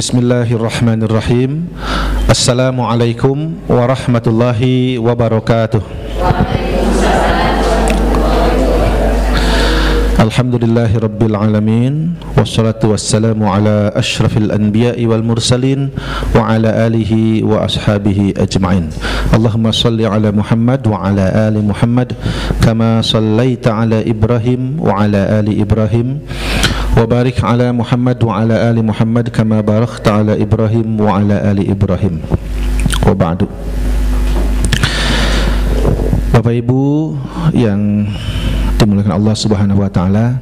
Bismillahirrahmanirrahim. Assalamualaikum warahmatullahi wabarakatuh. Alhamdulillahi rabbil alamin. Wassalatu wassalamu ala ashrafil anbiya'i wal mursalin wa ala alihi wa ashabihi ajma'in. Allahumma salli ala Muhammad wa ala ali Muhammad kama sallaita ala Ibrahim wa ala ali Ibrahim wa barik ala Muhammad wa ala ali Muhammad kama barakta ala Ibrahim wa ala ali Ibrahim. Wa ba'du. Bapak Ibu yang dimuliakan Allah Subhanahu wa taala,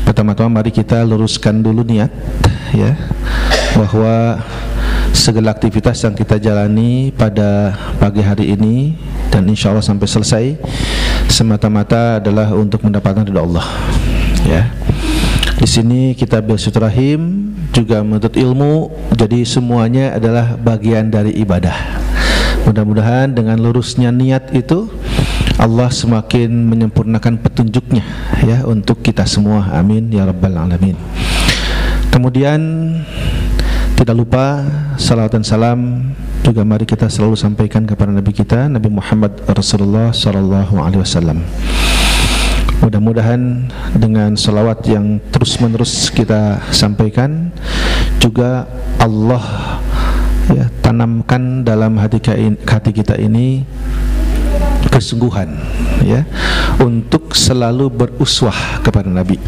pertama-tama mari kita luruskan dulu niat ya, bahwa segala aktivitas yang kita jalani pada pagi hari ini dan insya Allah sampai selesai semata-mata adalah untuk mendapatkan ridha Allah ya. Di sini kita bersilaturahim, juga menuntut ilmu, jadi semuanya adalah bagian dari ibadah. Mudah-mudahan dengan lurusnya niat itu Allah semakin menyempurnakan petunjuknya ya untuk kita semua, amin ya rabbal alamin. Kemudian tidak lupa salawat dan salam juga mari kita selalu sampaikan kepada Nabi kita, Nabi Muhammad Rasulullah sallallahu alaihi wasallam. Mudah-mudahan dengan salawat yang terus-menerus kita sampaikan juga Allah ya tanamkan dalam hati kita ini kesungguhan ya untuk selalu beruswah kepada Nabi.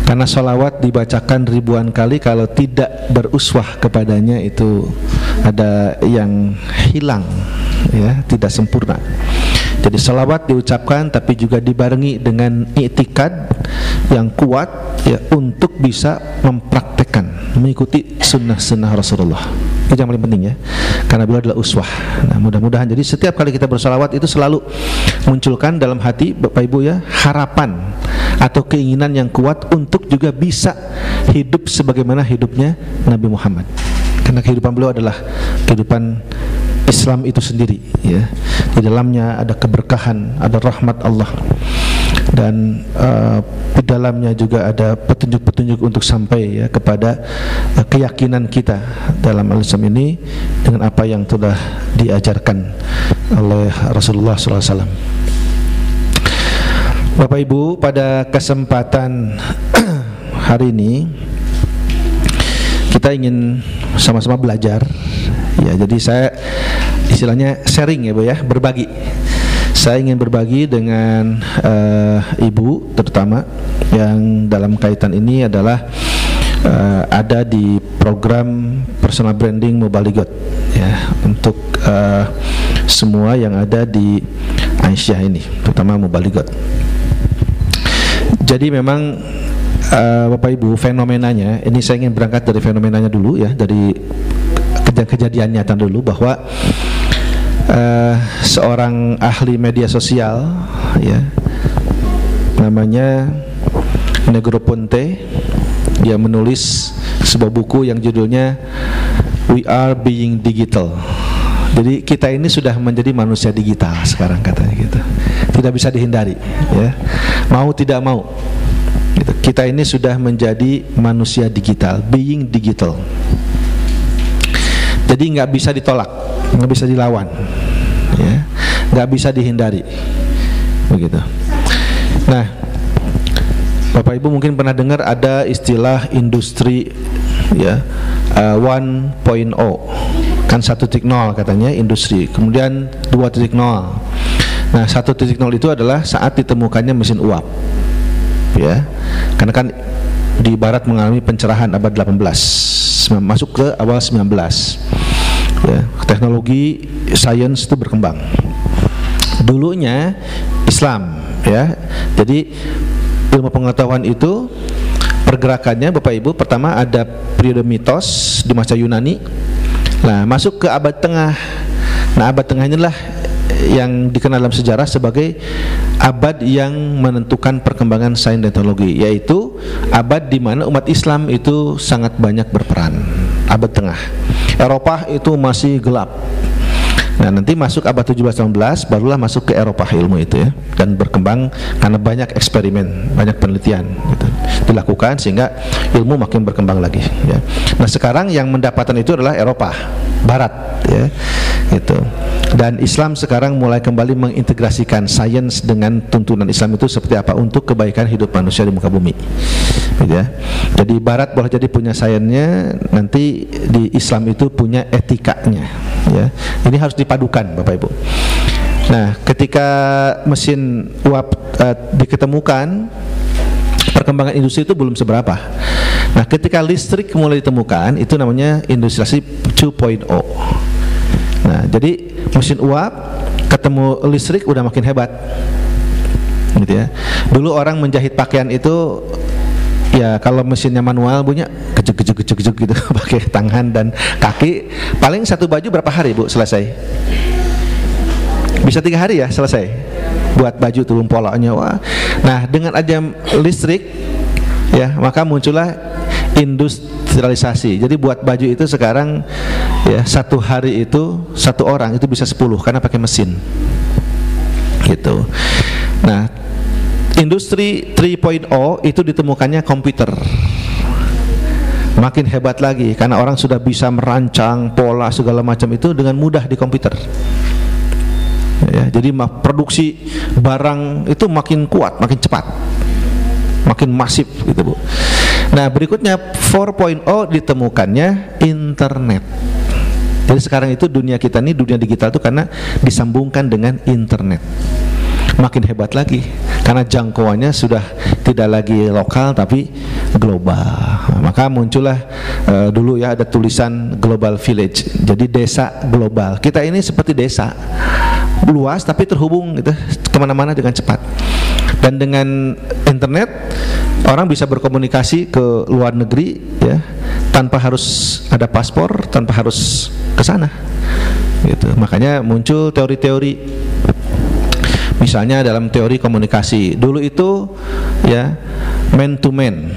Karena salawat dibacakan ribuan kali, kalau tidak beruswah kepadanya itu ada yang hilang ya, tidak sempurna. Jadi salawat diucapkan tapi juga dibarengi dengan i'tikad yang kuat ya, untuk bisa mempraktekkan, mengikuti sunnah-sunnah Rasulullah. Itu yang paling penting ya, karena beliau adalah uswah. Nah mudah-mudahan jadi setiap kali kita bersalawat itu selalu munculkan dalam hati Bapak Ibu ya, harapan atau keinginan yang kuat untuk juga bisa hidup sebagaimana hidupnya Nabi Muhammad. Karena kehidupan beliau adalah kehidupan Islam itu sendiri ya. Di dalamnya ada keberkahan, ada rahmat Allah, dan di dalamnya juga ada petunjuk-petunjuk untuk sampai ya kepada keyakinan kita dalam Islam ini dengan apa yang telah diajarkan oleh Rasulullah SAW. Bapak Ibu, pada kesempatan hari ini kita ingin sama-sama belajar ya. Jadi saya istilahnya sharing ya Bu ya, berbagi. Saya ingin berbagi dengan ibu terutama yang dalam kaitan ini adalah ada di program personal branding Mubalighot ya, untuk semua yang ada di Aisyah ini, terutama Mubalighot. Jadi memang Bapak Ibu, fenomenanya ini saya ingin berangkat dari fenomenanya dulu ya, dari kejadian nyata dulu, bahwa seorang ahli media sosial ya, namanya Negroponte, dia menulis sebuah buku yang judulnya We Are Being Digital. Jadi kita ini sudah menjadi manusia digital sekarang katanya gitu. Tidak bisa dihindari ya. Mau tidak mau gitu. Kita ini sudah menjadi manusia digital, being digital. Jadi nggak bisa ditolak, nggak bisa dilawan ya, nggak bisa dihindari begitu. Nah Bapak Ibu mungkin pernah dengar ada istilah industri ya 1.0 kan, 1.0 katanya industri, kemudian 2.0. Nah 1.0 itu adalah saat ditemukannya mesin uap ya, karena kan di Barat mengalami pencerahan abad 18 masuk ke awal 19 ya, teknologi sains itu berkembang. Dulunya Islam ya, jadi ilmu pengetahuan itu pergerakannya Bapak Ibu, pertama ada periode mitos di masa Yunani. Nah masuk ke abad tengah. Nah abad tengah inilah yang dikenal dalam sejarah sebagai abad yang menentukan perkembangan sains dan teknologi, yaitu abad di mana umat Islam itu sangat banyak berperan. Abad tengah, Eropa itu masih gelap. Nah nanti masuk abad 17-18 barulah masuk ke Eropa ilmu itu ya, dan berkembang karena banyak eksperimen, banyak penelitian gitu. dilakukan sehingga ilmu makin berkembang lagi ya. Nah sekarang yang mendapatkan itu adalah Eropa Barat ya, gitu. Dan Islam sekarang mulai kembali mengintegrasikan sains dengan tuntunan Islam itu seperti apa untuk kebaikan hidup manusia di muka bumi gitu ya. Jadi Barat boleh jadi punya sainsnya, nanti di Islam itu punya etikanya ya. Ini harus dipadukan Bapak Ibu. Nah ketika mesin uap diketemukan, perkembangan industri itu belum seberapa. Nah ketika listrik mulai ditemukan, itu namanya industrialisasi 2.0. Nah jadi mesin uap ketemu listrik udah makin hebat gitu ya. Dulu orang menjahit pakaian itu ya kalau mesinnya manual bunyinya kejuk gitu pakai tangan dan kaki, paling satu baju berapa hari Bu selesai? Bisa 3 hari ya selesai buat baju turun polanya. Wah. Nah dengan aja listrik ya maka muncullah industrialisasi. Jadi buat baju itu sekarang ya satu hari itu satu orang itu bisa 10 karena pakai mesin gitu. Nah industri 3.0 itu ditemukannya komputer. Makin hebat lagi karena orang sudah bisa merancang pola segala macam itu dengan mudah di komputer ya, jadi produksi barang itu makin kuat, makin cepat, makin masif gitu Bu. Nah berikutnya 4.0 ditemukannya internet. Jadi sekarang itu dunia kita ini dunia digital itu karena disambungkan dengan internet. Makin hebat lagi karena jangkauannya sudah tidak lagi lokal tapi global. Maka muncullah dulu ya ada tulisan Global Village. Jadi desa global. Kita ini seperti desa luas tapi terhubung gitu kemana-mana dengan cepat. Dan dengan internet orang bisa berkomunikasi ke luar negeri ya tanpa harus ada paspor, tanpa harus ke sana gitu. Makanya muncul teori-teori. Misalnya dalam teori komunikasi dulu itu ya man to man.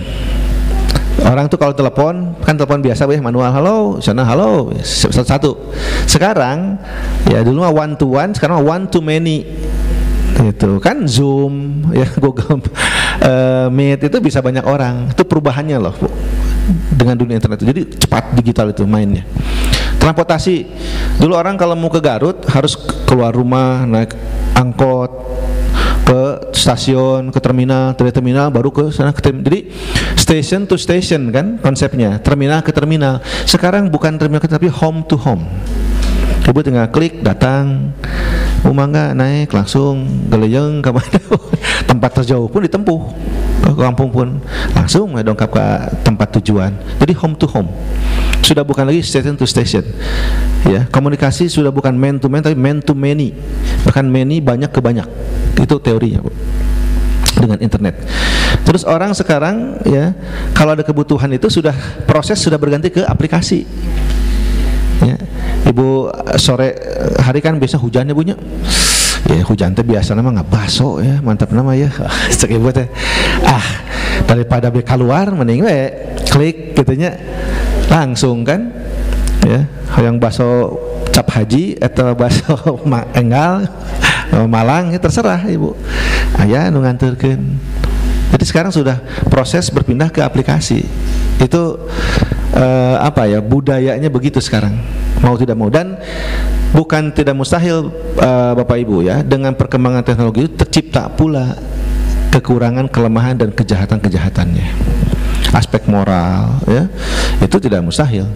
Orang tuh kalau telepon kan telepon biasa ya manual, halo sana halo satu. Sekarang ya dulu mah one to one, sekarang one to many. Itu kan Zoom ya Google Meet itu bisa banyak orang. Itu perubahannya loh Bu, dengan dunia internet. Jadi cepat digital itu mainnya. Transportasi dulu orang kalau mau ke Garut harus keluar rumah naik angkot ke stasiun, ke terminal, dari terminal baru ke sana ke terminal. Jadi station to station kan konsepnya, terminal ke terminal. Sekarang bukan terminal ke tapi home to home. Ibu tinggal klik datang, mangga naik langsung geleyeng ke mana tempat terjauh pun ditempuh, ke kampung pun langsung dongkap ke tempat tujuan. Jadi home to home. Sudah bukan lagi station to station. Ya, komunikasi sudah bukan man to man tapi man to many. Bahkan many banyak ke banyak. Itu teorinya, Bu. Dengan internet. Terus orang sekarang ya, kalau ada kebutuhan itu sudah proses sudah berganti ke aplikasi. Ya. Ibu sore hari kan biasa hujannya bunyi. Ya hujan teh biasa nama nggak baso ya, mantap nama ya. Cek ibu teh. Daripada beli keluar mending we klik gitunya langsung kan. Ya, yang baso cap haji atau baso enggal Malang ya terserah ibu. Aya nu nganterkeun. Jadi sekarang sudah proses berpindah ke aplikasi. Itu budayanya begitu sekarang, mau tidak mau. Dan bukan tidak mustahil Bapak Ibu ya, dengan perkembangan teknologi itu tercipta pula kekurangan, kelemahan dan kejahatan-kejahatannya. Aspek moral ya, itu tidak mustahil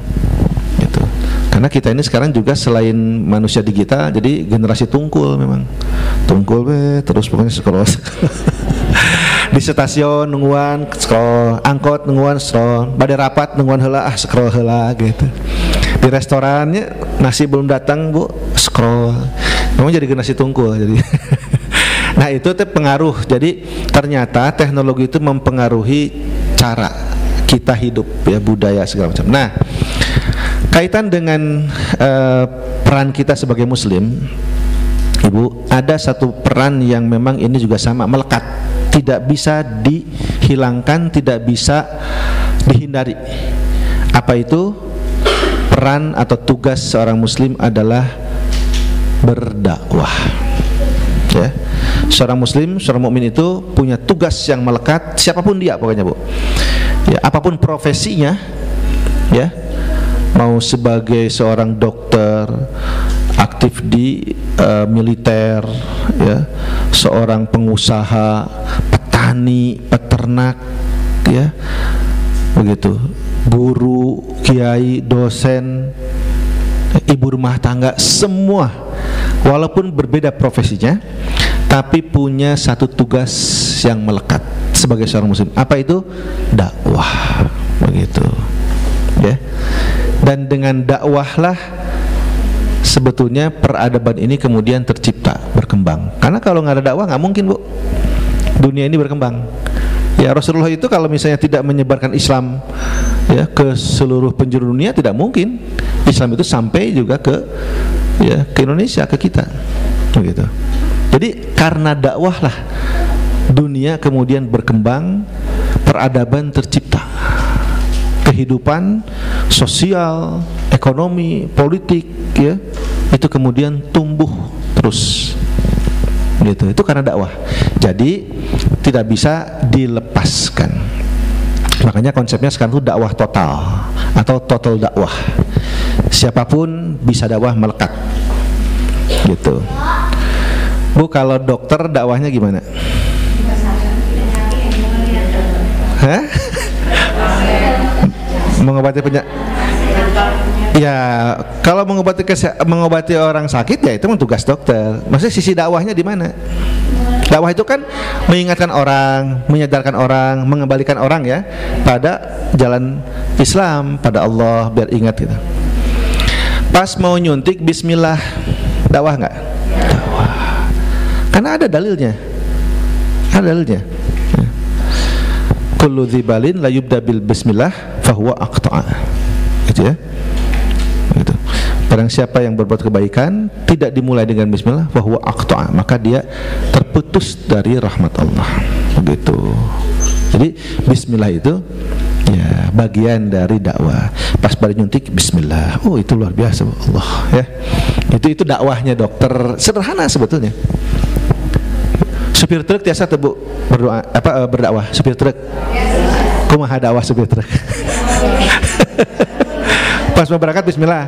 gitu. Karena kita ini sekarang juga selain manusia digital, jadi generasi tungkul memang. Tungkul terus pokoknya scroll. Di stasiun nungguan scroll, angkot nungguan scroll, badai rapat nungguan heula scroll heula gitu. Di restorannya nasi belum datang Bu, scroll. Memang jadi generasi tungkul jadi. Nah itu tuh pengaruh. Jadi ternyata teknologi itu mempengaruhi cara kita hidup ya, budaya segala macam. Nah kaitan dengan peran kita sebagai Muslim, Ibu, ada satu peran yang memang ini juga sama, melekat, tidak bisa dihilangkan, tidak bisa dihindari. Apa itu? Peran atau tugas seorang Muslim adalah berdakwah. Ya, Seorang muslim, seorang mukmin itu punya tugas yang melekat, siapapun dia pokoknya, Bu. Ya, apapun profesinya, ya. Mau sebagai seorang dokter, aktif di militer, ya, seorang pengusaha, petani, peternak, ya, begitu, guru, kiai, dosen, ibu rumah tangga, semua walaupun berbeda profesinya, tapi punya satu tugas yang melekat sebagai seorang muslim. Apa itu? Dakwah, begitu, ya. Dan dengan dakwahlah sebetulnya peradaban ini kemudian tercipta, berkembang. Karena kalau nggak ada dakwah nggak mungkin, Bu, dunia ini berkembang. Ya, Rasulullah itu kalau misalnya tidak menyebarkan Islam, ya, ke seluruh penjuru dunia, tidak mungkin Islam itu sampai juga ke, ya, ke Indonesia, ke kita, begitu. Jadi karena dakwah lah dunia kemudian berkembang, peradaban tercipta, kehidupan sosial, ekonomi, politik, ya, itu kemudian tumbuh terus, gitu. Itu karena dakwah. Jadi tidak bisa dilepaskan. Makanya konsepnya sekarang itu dakwah total atau total dakwah. Siapapun bisa dakwah melekat, gitu. Bu, kalau dokter dakwahnya gimana? Hah? Mengobati penyakit. Ya, kalau mengobati orang sakit, ya itu tugas dokter. Maksudnya sisi dakwahnya di mana? Dakwah itu kan mengingatkan orang, menyadarkan orang, mengembalikan orang, ya, pada jalan Islam, pada Allah, biar ingat gitu. Pas mau nyuntik bismillah, dakwah nggak? Dakwah. Karena ada dalilnya. Ada dalilnya. Kullu dzibalin la yubda bil bismillah fahuwa aqta'a. Gitu, ya. Gitu. Barang siapa yang berbuat kebaikan tidak dimulai dengan bismillah fahuwa aqta'a, maka dia terputus dari rahmat Allah. Begitu. Jadi bismillah itu, ya, bagian dari dakwah. Pas baru nyuntik bismillah. Oh, itu luar biasa, Allah, ya. Itu dakwahnya dokter, sederhana sebetulnya. Supir truk biasa tuh, Bu, berdoa berdakwah. Supir truk, kumaha dakwah supir truk. Pas mau berangkat bismillah.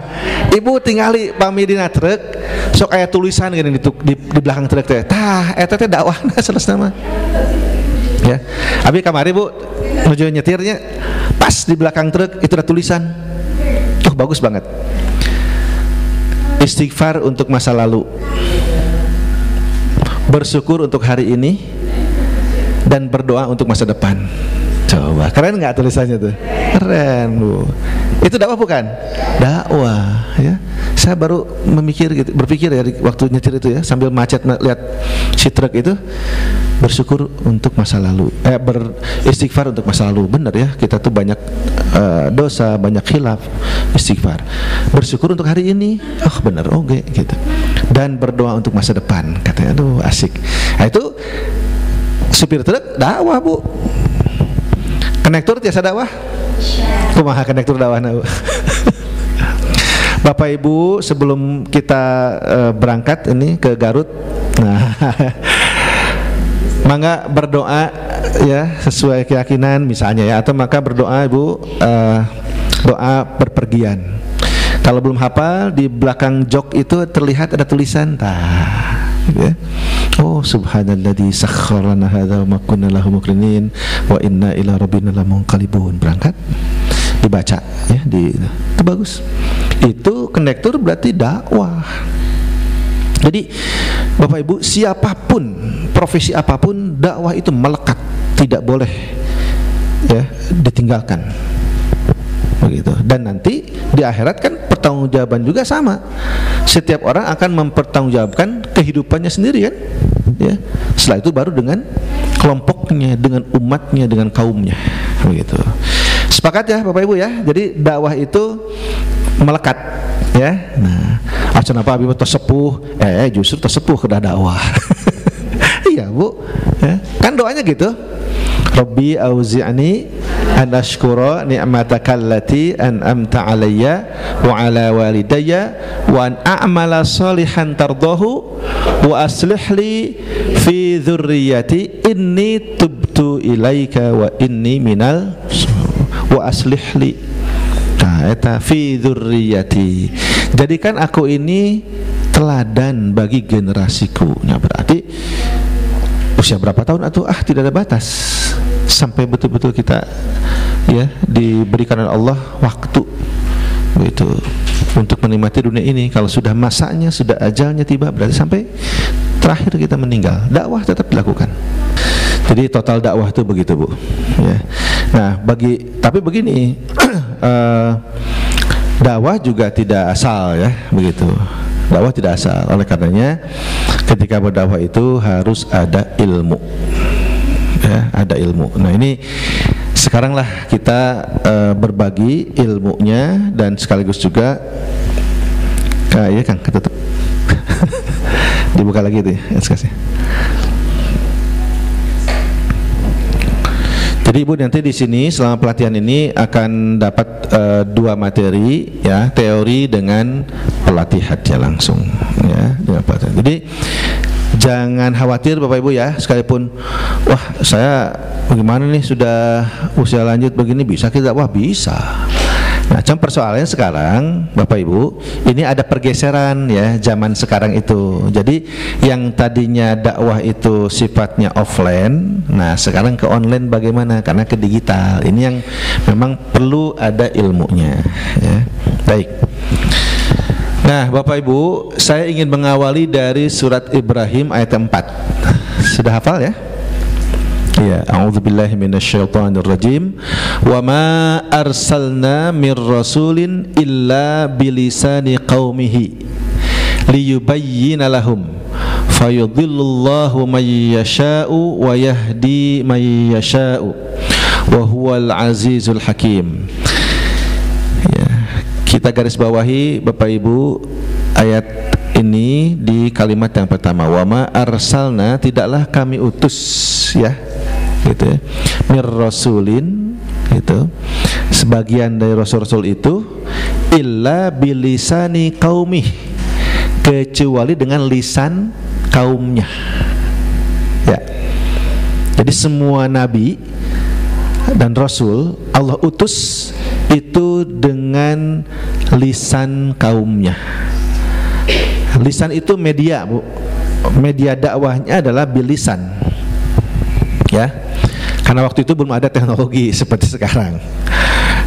Ibu tingali pami dina truk, sok aya tulisan gini di belakang truk teh. Tah, eta teh dakwahna selesai mah. Ya. Abi kamari, Bu, menuju nyetirnya, pas di belakang truk itu ada tulisan. Tuh bagus banget. Istighfar untuk masa lalu, bersyukur untuk hari ini, dan berdoa untuk masa depan. Coba, keren nggak tulisannya tuh? Keren, Bu. Itu dakwah bukan? Dakwah, ya. Saya baru berpikir ya waktu nyetir itu, ya, sambil macet lihat si truk itu, bersyukur untuk masa lalu, beristighfar untuk masa lalu. Benar, ya, kita tuh banyak dosa, banyak khilaf, istighfar. Bersyukur untuk hari ini, oh benar, oke, gitu. Dan berdoa untuk masa depan, katanya. Aduh, asik. Nah, itu supir truk dakwah, Bu. Konektor tiasa dakwah. Kumaha konektor dakwah, Bu. Bapak Ibu, sebelum kita berangkat ini ke Garut, nah, mangga berdoa, ya, sesuai keyakinan misalnya, ya, atau maka berdoa, Ibu, doa berpergian. Kalau belum hafal, di belakang jok itu terlihat ada tulisan, ya. Oh, subhanalladzi sakhkhara lana hadza wa ma kunna lahu muqrinin wa inna ila rabbina lamunqalibun. Berangkat, dibaca, ya, itu bagus. Itu konektor berarti dakwah. Jadi Bapak Ibu, siapapun, profesi apapun, dakwah itu melekat, tidak boleh, ya, ditinggalkan. Begitu. Dan nanti di akhirat kan pertanggungjawaban juga sama. Setiap orang akan mempertanggungjawabkan kehidupannya sendiri, kan, ya. Setelah itu baru dengan kelompoknya, dengan umatnya, dengan kaumnya. Begitu. Sepakat, ya, Bapak Ibu, ya. Jadi dakwah itu melekat, ya. Nah, acan apa abi tersepuh, justru tersepuh kedah dakwah. Iya, Bu, ya. Kan doanya gitu. Rabbi auzi'ni an ashkura ni'mataka allati an'amta alayya wa ala walidayya wa an a'mala salihan tardahu wa aslih li fi dzurriyyati inni tubtu ilaika wa inni minal wa aslih li. Nah, eta fi dzurriyyati. Jadikan aku ini teladan bagi generasiku. Nah, berarti usia berapa tahun atau tidak ada batas, sampai betul-betul kita ya diberikan oleh Allah waktu begitu untuk menikmati dunia ini. Kalau sudah masanya, sudah ajalnya tiba, berarti sampai terakhir kita meninggal, dakwah tetap dilakukan. Jadi total dakwah itu begitu, Bu ya. Nah, tapi begini dakwah juga tidak asal ya, begitu. Dakwah tidak asal. Oleh karenanya ketika berdakwah itu harus ada ilmu ya, ada ilmu. Nah, ini sekaranglah kita berbagi ilmunya dan sekaligus juga ya Kang, ketutup dibuka lagi itu ya, kasih. Jadi Ibu nanti di sini selama pelatihan ini akan dapat 2 materi ya, teori dengan pelatihannya langsung ya, dengan pelatihan. Jadi jangan khawatir Bapak Ibu ya, sekalipun wah saya bagaimana nih sudah usia lanjut begini, bisa kita? Wah bisa. Nah, cuma persoalannya sekarang Bapak Ibu, ini ada pergeseran ya zaman sekarang itu. Jadi yang tadinya dakwah itu sifatnya offline, nah sekarang ke online bagaimana? Karena ke digital. Ini yang memang perlu ada ilmunya ya. Baik. Nah, Bapak Ibu, saya ingin mengawali dari surat Ibrahim ayat 4. Sudah hafal ya? Ya, a'udzubillahi minasyaitonirrajim. Wa ma arsalna mir rasulin illa bilisani qaumihi liyubayyina lahum fayudhillullahu may yasha'u wa yahdi may yasha'u wa huwal azizul hakim. Ya, kita garis bawahi Bapak Ibu ayat ini di kalimat yang pertama, wa ma arsalna, tidaklah kami utus ya, gitu ya, mir rasulin, gitu, sebagian dari rasul-rasul itu, illa bilisani qaumih, kecuali dengan lisan kaumnya ya. Jadi semua nabi dan rasul Allah utus itu dengan lisan kaumnya. Lisan itu media, Bu. Media dakwahnya adalah bilisan ya. Karena waktu itu belum ada teknologi seperti sekarang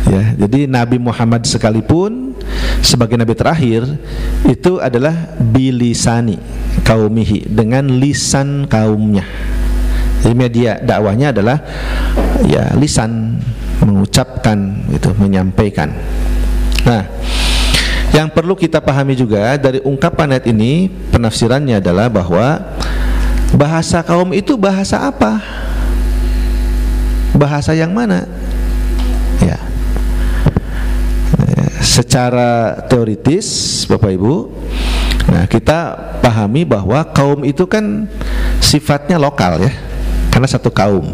ya. Jadi Nabi Muhammad sekalipun sebagai nabi terakhir itu adalah bilisani kaumihi, dengan lisan kaumnya. Jadi media dakwahnya adalah ya lisan, mengucapkan itu, menyampaikan. Nah, yang perlu kita pahami juga dari ungkapan ayat ini, penafsirannya adalah bahwa bahasa kaum itu bahasa apa? Bahasa yang mana? Ya. Secara teoritis Bapak Ibu, nah kita pahami bahwa kaum itu kan sifatnya lokal ya, karena satu kaum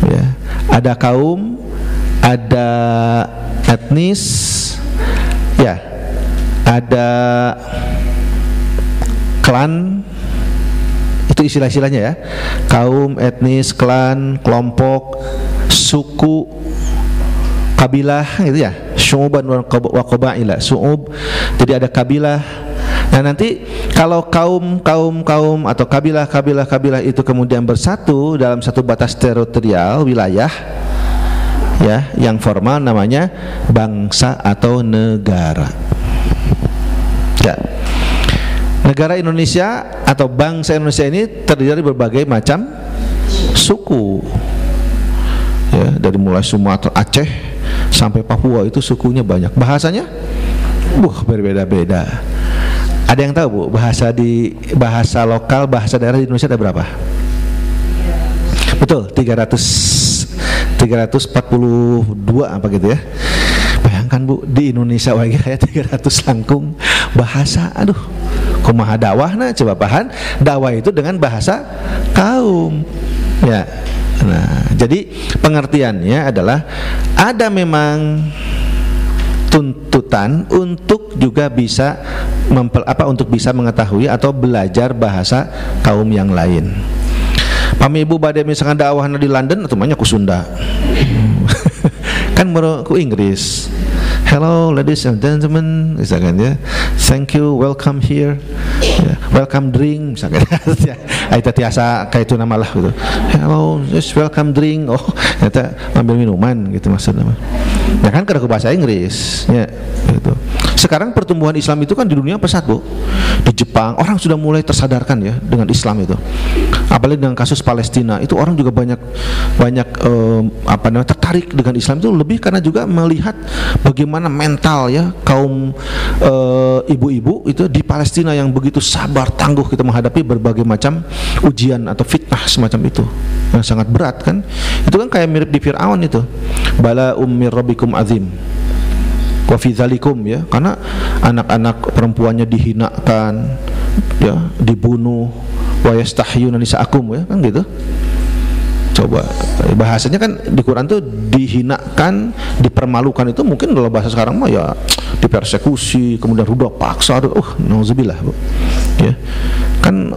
ya. Ada kaum, ada etnis ya, ada klan, itu istilah-istilahnya ya. Kaum, etnis, klan, kelompok, suku, kabilah gitu ya. Syu'uban wa qabaila, su'ub. Jadi ada kabilah. Nah, nanti kalau kaum atau kabilah itu kemudian bersatu dalam satu batas teritorial wilayah ya, yang formal namanya bangsa atau negara. Ya. Negara Indonesia atau bangsa Indonesia ini terdiri dari berbagai macam suku. Ya, dari mulai Sumatera, Aceh sampai Papua itu sukunya banyak. Bahasanya berbeda-beda. Ada yang tahu, Bu, bahasa lokal, bahasa daerah di Indonesia ada berapa? Betul, 342 apa gitu ya. Bayangkan, Bu, di Indonesia wae ya 300 langkung bahasa. Aduh, kumaha dakwahna, coba pahan dakwah itu dengan bahasa kaum Ya. Nah, jadi pengertiannya adalah ada memang tuntutan untuk juga bisa untuk bisa mengetahui atau belajar bahasa kaum yang lain. Pami ibu badai misalkan dakwahna di London atau banyak ku Sunda. Kan ku Inggris. Hello ladies and gentlemen, misalkan ya. Thank you, welcome here. Ya, welcome drink, misalkan. Ya, itu tiasa kayak itu nama lah gitu. Hello, just welcome drink. Oh, ternyata ambil minuman gitu maksudnya. Ya kan karena bahasa Inggris, ya gitu. Sekarang pertumbuhan Islam itu kan di dunia pesat, Bu. Di Jepang orang sudah mulai tersadarkan ya dengan Islam itu. Apalagi dengan kasus Palestina, itu orang juga banyak tertarik dengan Islam itu lebih karena juga melihat bagaimana mental ya kaum ibu-ibu itu di Palestina yang begitu sabar tangguh kita menghadapi berbagai macam ujian atau fitnah semacam itu yang sangat berat kan. Itu kan kayak mirip di Fir'aun itu. Bala ummir rabbikum azim wa fi dzalikum ya, karena anak-anak perempuannya dihinakan ya, dibunuh, wa yastahyuna nisaakum ya kan gitu. Coba bahasanya kan di Quran tuh dihinakan, dipermalukan, itu mungkin kalau bahasa sekarang mah ya dipersekusi, kemudian rudak paksa, nauzubillah, Bu. Ya. Kan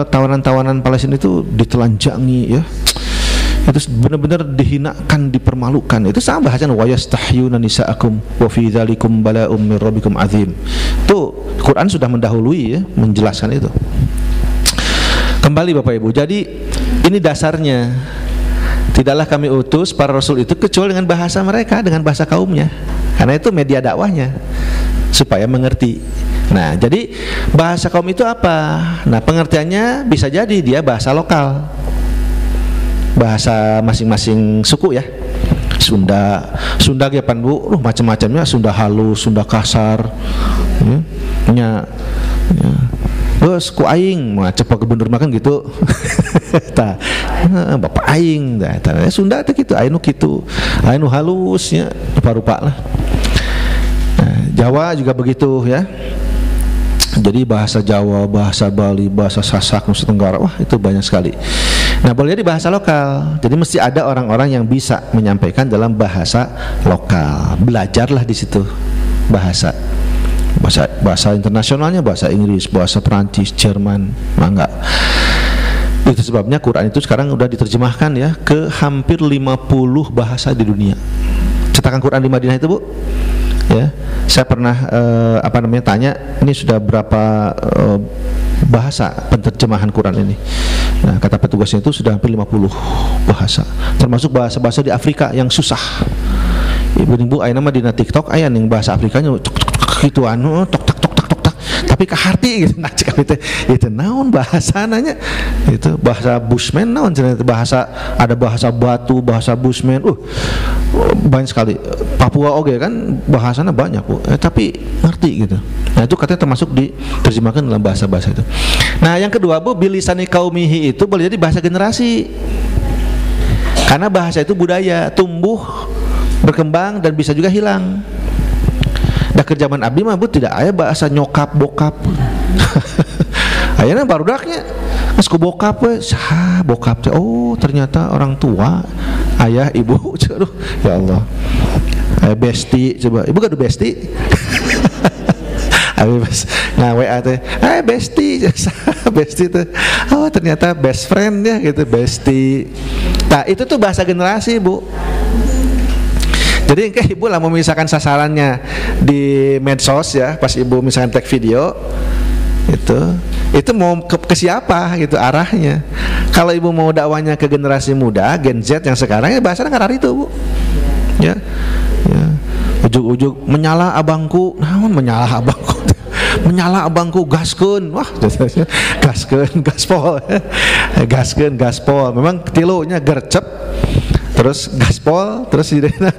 tawanan-tawanan Palestina itu ditelanjangi ya. Itu benar-benar dihinakan, dipermalukan. Itu sama bahasanya wa yastahyuna nisaakum wa fi dzalikum bala'um mir rabbikum azim. Itu Quran sudah mendahului ya menjelaskan itu. Kembali Bapak Ibu, jadi ini dasarnya. Tidaklah kami utus para rasul itu kecuali dengan bahasa mereka, dengan bahasa kaumnya. Karena itu media dakwahnya, supaya mengerti. Nah, jadi bahasa kaum itu apa? Nah, pengertiannya bisa jadi dia bahasa lokal, bahasa masing-masing suku ya. Sunda ya pan Bu, macam-macamnya, Sunda halus, Sunda kasar. Ya. Bos, ku aing mau cepat gubernur makan gitu. Tah, bapak aing dah. Sunda teh gitu, aing nu kitu. Aing nu halusnya rupa-rupa lah. Nah, Jawa juga begitu ya. Jadi bahasa Jawa, bahasa Bali, bahasa Sasak, Nusa Tenggara, wah itu banyak sekali. Nah, boleh jadi bahasa lokal. Jadi mesti ada orang-orang yang bisa menyampaikan dalam bahasa lokal. Belajarlah di situ bahasa internasionalnya, bahasa Inggris, bahasa Perancis, Jerman, enggak. Itu sebabnya Quran itu sekarang udah diterjemahkan ya ke hampir 50 bahasa di dunia. Cetakan Quran di Madinah itu, Bu. Ya, saya pernah tanya, ini sudah berapa bahasa penterjemahan Quran ini. Nah, kata petugasnya itu sudah hampir 50 bahasa, termasuk bahasa-bahasa di Afrika yang susah. Ibu-ibu aya nama di TikTok aya ning bahasa Afrikanya gitu tok tapi kaharti gitu nah cek itu naon bahasananya itu bahasa Bushman naon bahasa, ada bahasa batu, bahasa Bushman banyak sekali. Papua oke kan bahasanya banyak, Bu. Tapi ngerti gitu. Nah, itu katanya termasuk diterjemahkan dalam bahasa-bahasa itu. Nah, yang kedua, Bu, bilisani kaumihi itu boleh jadi bahasa generasi. Karena bahasa itu budaya, tumbuh, berkembang, dan bisa juga hilang. Dah kerjaman abdi mah, Bu, tidak ada bahasa nyokap bokap. Ayeuna barudaknya geus ku bokap we, sah bokap teh, oh ternyata orang tua, ayah, ibu. Aduh, ya Allah. Besti, coba ibu gaduh besti. Habis nah WA teh, besti, besti teh, oh ternyata best friend ya gitu, besti. Nah itu tuh bahasa generasi, Bu. Jadi kayak ibu lah memisahkan sasarannya di medsos ya, pas ibu misalkan tag video itu mau ke siapa gitu arahnya. Kalau ibu mau dakwanya ke generasi muda, Gen Z yang sekarang ya bahasanya ngarar itu, Bu. Ya. Ujug-ujug menyala abangku, naon menyala abangku. Menyala abangku gaskeun. Wah, gaskeun, gaspol. Gaskeun, gaspol. Memang tilunya gercep. Terus gaspol, terus sidenan.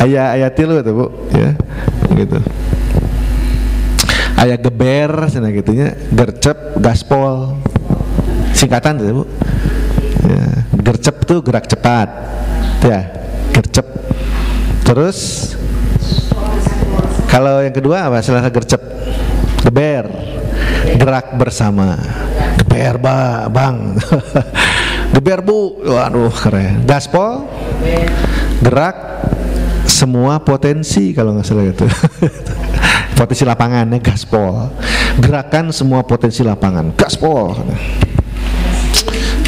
Aya tilu tuh, Bu, ya. Gitu. Aya geber cenah gitunya, gercep, gaspol. Singkatan tuh, Bu. Ya, gercep tuh gerak cepat. Ya, gercep. Terus kalau yang kedua apa? Setelah gercep, geber, gerak bersama. Geber bang. Geber bu, waduh keren. Gaspol, gerak semua potensi kalau nggak salah itu. Potensi lapangannya gaspol. Gerakan semua potensi lapangan, gaspol.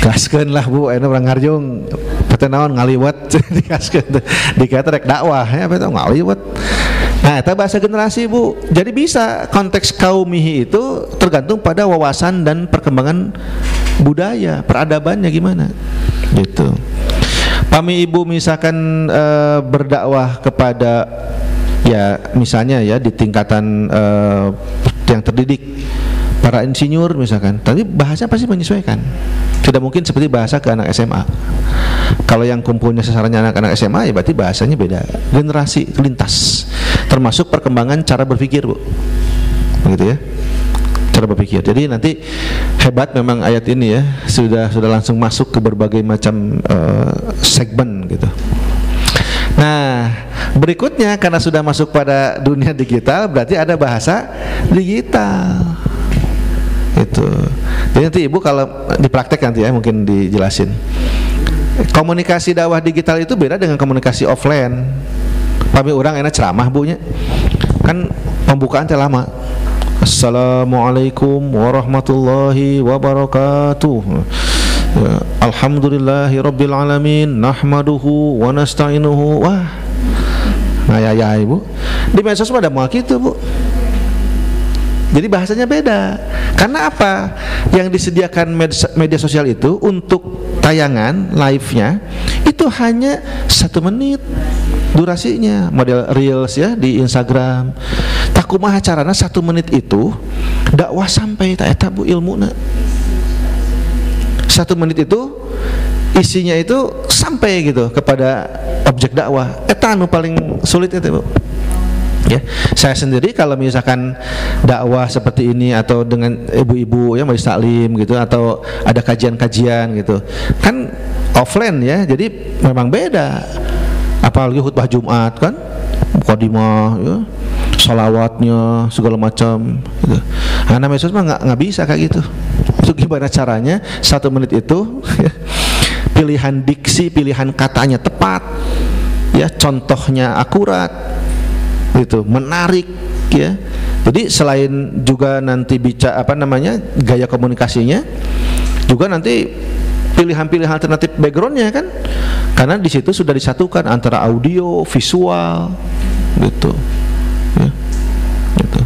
Gaskeun lah bu, enak orang ngarjung. Naon ngaliwat dikaskeun dikata rek dakwah ya apa itu ngaliwat. Nah itu bahasa generasi bu. Jadi bisa konteks kaumihi itu tergantung pada wawasan dan perkembangan budaya, peradabannya gimana gitu. Pami ibu misalkan berdakwah kepada ya misalnya ya di tingkatan yang terdidik, para insinyur misalkan, tapi bahasa pasti menyesuaikan. Tidak mungkin seperti bahasa ke anak SMA. Kalau yang kumpulnya sasarannya anak-anak SMA ya berarti bahasanya beda. Generasi lintas, termasuk perkembangan cara berpikir bu, begitu ya, cara berpikir. Jadi nanti hebat memang ayat ini ya, sudah langsung masuk ke berbagai macam segmen gitu. Nah berikutnya karena sudah masuk pada dunia digital berarti ada bahasa digital itu. Jadi nanti ibu kalau dipraktek nanti ya mungkin dijelasin. Komunikasi dakwah digital itu beda dengan komunikasi offline. Pami orang enak ceramah bunya, kan pembukaan teh lama. Assalamualaikum warahmatullahi wabarakatuh. Ya, alhamdulillahi rabbil alamin, nahmaduhu wa nasta'inuhu. Wah, ngayah ibu. Di medsos ada mau gitu bu. Jadi bahasanya beda. Karena apa? Yang disediakan media sosial itu untuk tayangan live-nya itu hanya 1 menit durasinya, model reels ya di Instagram. Takumaha carana 1 menit itu dakwah sampai tak eta bu ilmuna. 1 menit itu isinya itu sampai gitu kepada objek dakwah. Eta anu paling sulit itu bu. Ya, saya sendiri kalau misalkan dakwah seperti ini atau dengan ibu-ibu ya majelis taklim gitu atau ada kajian-kajian gitu kan offline ya, jadi memang beda. Apalagi khutbah Jumat kan, mukadimah ya, salawatnya segala macam gitu. Nah medsos mah nggak bisa kayak gitu. Itu gimana caranya 1 menit itu pilihan diksi, pilihan katanya tepat ya, contohnya akurat itu menarik ya. Jadi selain juga nanti bicara apa namanya gaya komunikasinya, juga nanti pilihan-pilihan alternatif backgroundnya kan, karena di situ sudah disatukan antara audio, visual, gitu. Ya, gitu.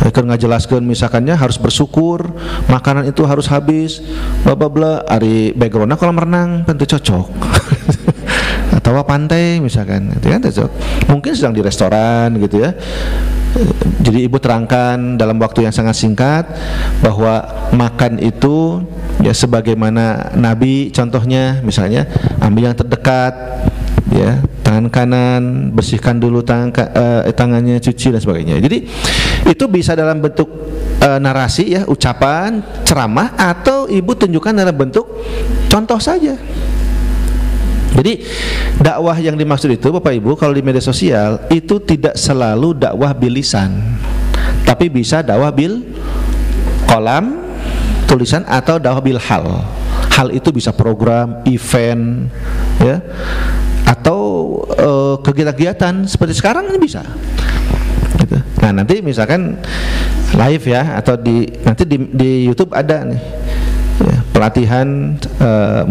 Akan ngajelaskeun misalkannya harus bersyukur, makanan itu harus habis, bla bla bla. Ari backgroundnya kolam renang tentu cocok. Atau pantai misalkan, itu kan cocok. Mungkin sedang di restoran gitu ya. Jadi ibu terangkan dalam waktu yang sangat singkat bahwa makan itu ya sebagaimana Nabi contohnya, misalnya ambil yang terdekat ya, tangan kanan bersihkan dulu tangannya, cuci dan sebagainya. Jadi itu bisa dalam bentuk narasi ya, ucapan, ceramah, atau ibu tunjukkan dalam bentuk contoh saja. Jadi dakwah yang dimaksud itu Bapak Ibu kalau di media sosial itu tidak selalu dakwah bil lisan, tapi bisa dakwah bil kolam tulisan atau dakwah bil hal. Hal itu bisa program, event ya, atau kegiatan-kegiatan seperti sekarang ini bisa gitu. Nah nanti misalkan live ya, atau nanti di YouTube ada nih ya, pelatihan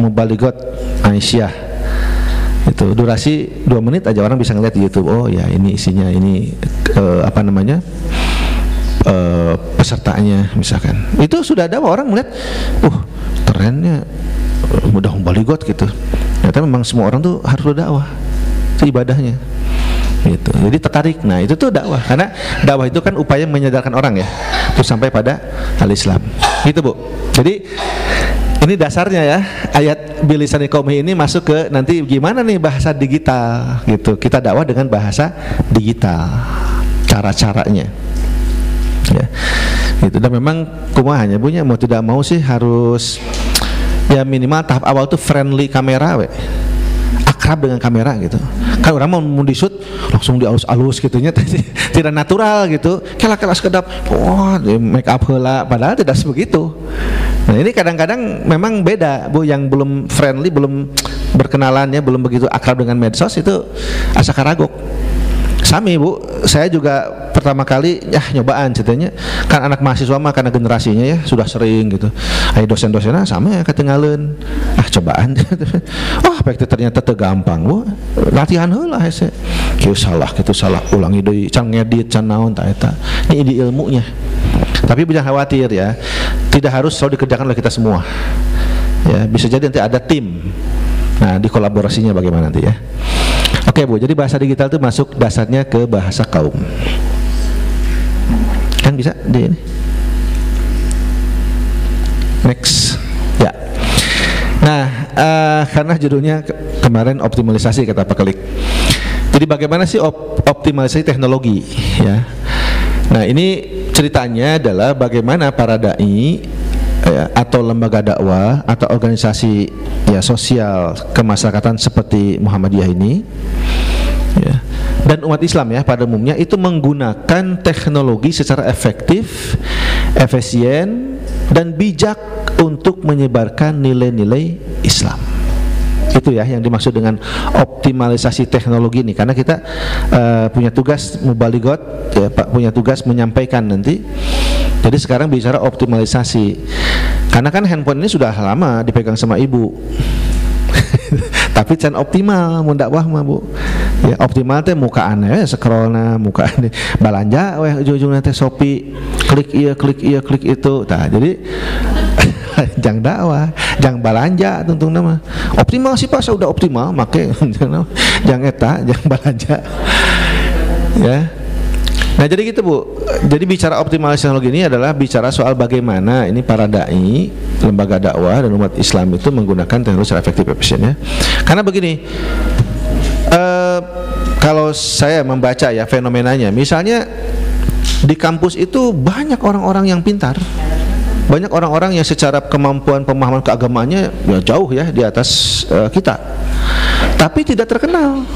Mubaligot Aisyah. Itu durasi 2 menit aja, orang bisa ngeliat di YouTube. Oh ya ini isinya, ini apa namanya pesertanya misalkan. Itu sudah ada orang melihat, kerennya mudah Mubaligot gitu. Ternyata memang semua orang tuh harus berdakwah, itu ibadahnya gitu. Jadi tertarik. Nah itu tuh dakwah, karena dakwah itu kan upaya menyadarkan orang ya, terus sampai pada al-Islam gitu bu. Jadi ini dasarnya ya, ayat bilisani qaumi ini masuk ke nanti gimana nih bahasa digital gitu. Kita dakwah dengan bahasa digital, cara-caranya ya gitu. Dan memang kumahanya punya mau tidak mau sih harus ya minimal tahap awal tuh friendly kamera we. akrab dengan kamera gitu. Kan orang mau di shoot langsung dialus-alus gitunya, tidak natural gitu. Kela-kela sekedap, wah make up heula, padahal tidak sebegitu. Nah ini kadang-kadang memang beda Bu, yang belum friendly, belum berkenalan ya, belum begitu akrab dengan medsos itu asa karagok. Sami Bu, saya juga pertama kali nyobaan ceritanya, kan anak mahasiswa mah karena generasinya ya sudah sering gitu. Ayo dosen-dosennya sama ya ketinggalan. Cobaan. Efeknya ternyata gampang Bu. Latihan heula hese. Kieu salah, kitu salah, ulangi deui, can ngedit, can naon ta eta. Ini di ilmunya. Tapi jangan khawatir ya. Tidak harus selalu dikerjakan oleh kita semua. Ya, bisa jadi nanti ada tim. Nah, di kolaborasinya bagaimana nanti ya. Oke Bu, jadi bahasa digital itu masuk dasarnya ke bahasa kaum. Kan bisa di ini. Next. Ya. Nah, karena judulnya kemarin optimalisasi kata Pak Kelik. Jadi bagaimana sih optimalisasi teknologi ya. Nah, ini ceritanya adalah bagaimana para dai atau lembaga dakwah atau organisasi ya sosial kemasyarakatan seperti Muhammadiyah ini ya, dan umat Islam ya pada umumnya itu menggunakan teknologi secara efektif, efisien dan bijak untuk menyebarkan nilai-nilai Islam. Itu ya yang dimaksud dengan optimalisasi teknologi ini, karena kita punya tugas mubaligot ya Pak, punya tugas menyampaikan nanti. Jadi sekarang bicara optimalisasi, karena kan handphone ini sudah lama dipegang sama ibu. Tapi can optimal mun dakwah mah Bu. Ya optimal teh mukaan ya scrollna, mukaan balanja weh ujung-ujungna teh Shopee, klik ieu klik itu. Tah jadi jang dakwah, jang balanja tentunya mah. Optimal sih Pak, sudah optimal make jang eta, jang balanja. Ya. Nah jadi gitu Bu. Jadi bicara optimalisasi teknologi ini adalah bicara soal bagaimana ini para dai, lembaga dakwah dan umat Islam itu menggunakan teknologi secara efektif efisien ya. Karena begini, kalau saya membaca ya fenomenanya, misalnya di kampus itu banyak orang-orang yang pintar, banyak orang-orang yang secara kemampuan pemahaman keagamaannya ya jauh ya di atas kita, tapi tidak terkenal.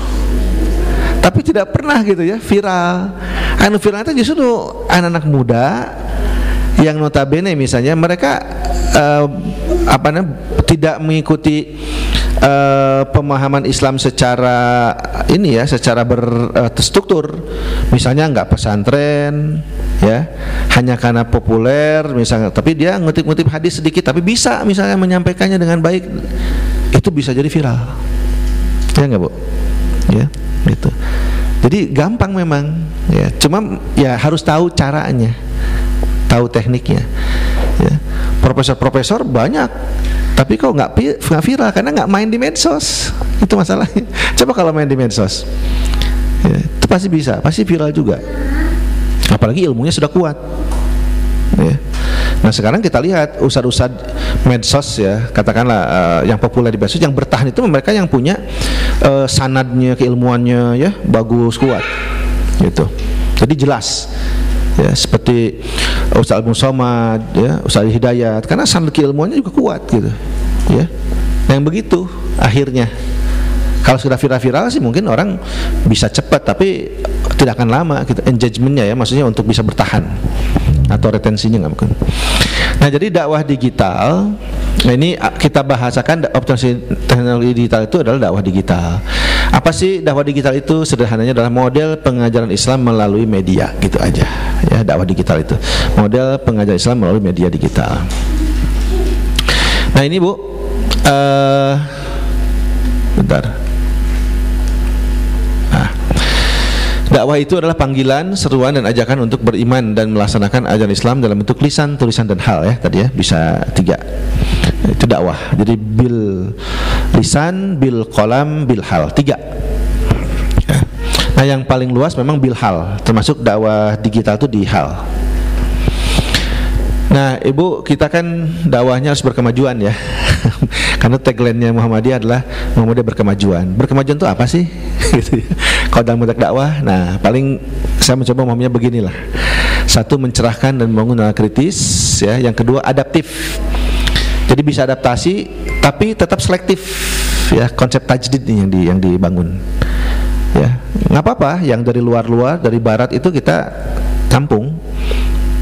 Tapi tidak pernah gitu ya viral. Anu viral itu justru anak-anak muda yang notabene misalnya mereka tidak mengikuti pemahaman Islam secara ini ya, secara berstruktur. Misalnya nggak pesantren ya, hanya karena populer misalnya, tapi dia ngutip-ngutip hadis sedikit tapi bisa misalnya menyampaikannya dengan baik, itu bisa jadi viral. Ya nggak Bu? Ya. Gitu. Jadi gampang memang ya, cuma ya harus tahu caranya, tahu tekniknya ya. Profesor-profesor banyak tapi kok nggak viral karena nggak main di medsos, itu masalahnya. Coba kalau main di medsos ya, itu pasti bisa, pasti viral juga, apalagi ilmunya sudah kuat ya. Nah sekarang kita lihat ustadz-ustadz medsos ya, katakanlah yang populer di medsos, yang bertahan itu mereka yang punya sanadnya, keilmuannya ya bagus, kuat gitu. Jadi jelas ya, seperti Ustadz Al-Musomad ya, Ustadz Hidayat, karena sanad keilmuannya juga kuat gitu ya. Nah yang begitu akhirnya kalau sudah viral-viral sih mungkin orang bisa cepat, tapi tidak akan lama gitu engagementnya ya, maksudnya untuk bisa bertahan atau retensinya nggak mungkin. Nah jadi dakwah digital, nah ini kita bahasakan optimalisasi teknologi digital itu adalah dakwah digital. Apa sih dakwah digital itu? Sederhananya adalah model pengajaran Islam melalui media, gitu aja ya. Dakwah digital itu model pengajaran Islam melalui media digital. Nah ini Bu, bentar. Dakwah itu adalah panggilan, seruan dan ajakan untuk beriman dan melaksanakan ajaran Islam dalam bentuk lisan, tulisan dan hal ya. Tadi ya bisa 3. Itu dakwah. Jadi bil lisan, bil qalam, bil hal, 3 ya. Nah yang paling luas memang bil hal, termasuk dakwah digital itu di hal. Nah Ibu, kita kan dakwahnya harus berkemajuan ya. Karena tagline-nya Muhammadiyah adalah Muhammadiyah berkemajuan. Berkemajuan itu apa sih? Gitu ya. Kalau dalam konteks dakwah, nah paling saya mencoba memahaminya beginilah. 1, mencerahkan dan membangun nalar kritis ya. Yang kedua, adaptif. Jadi bisa adaptasi tapi tetap selektif ya, konsep tajdid nih yang dibangun. Ya, nggak apa-apa yang dari luar dari barat itu kita tampung,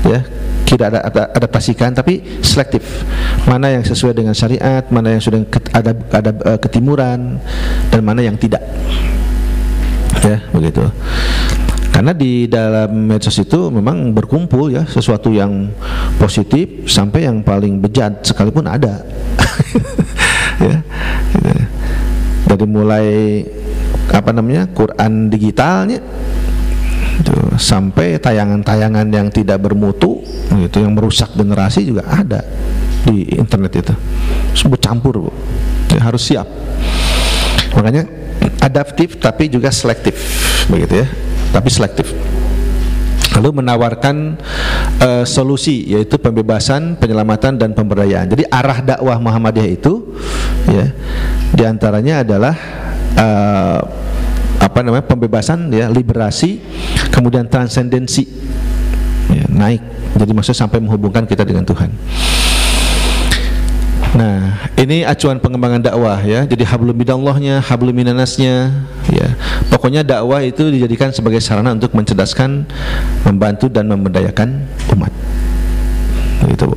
ya, kita adaptasikan, tapi selektif. Mana yang sesuai dengan syariat, mana yang sudah ada ketimuran, dan mana yang tidak. Ya, begitu. Karena di dalam medsos itu memang berkumpul ya sesuatu yang positif sampai yang paling bejat sekalipun ada. Ya, dari mulai Quran digitalnya itu, sampai tayangan-tayangan yang tidak bermutu gitu, yang merusak generasi juga ada di internet itu. Semua campur, Bu. Ya, harus siap. Makanya adaptif tapi juga selektif, begitu ya. Tapi selektif. Lalu menawarkan solusi, yaitu pembebasan, penyelamatan, dan pemberdayaan. Jadi arah dakwah Muhammadiyah itu, ya, diantaranya adalah pembebasan, ya, liberasi, kemudian transendensi, ya, naik. Jadi maksudnya sampai menghubungkan kita dengan Tuhan. Nah, ini acuan pengembangan dakwah, ya. Jadi hablum minallahnya, hablum minannasnya, ya. Pokoknya dakwah itu dijadikan sebagai sarana untuk mencerdaskan, membantu, dan memberdayakan umat. Begitu, Bu.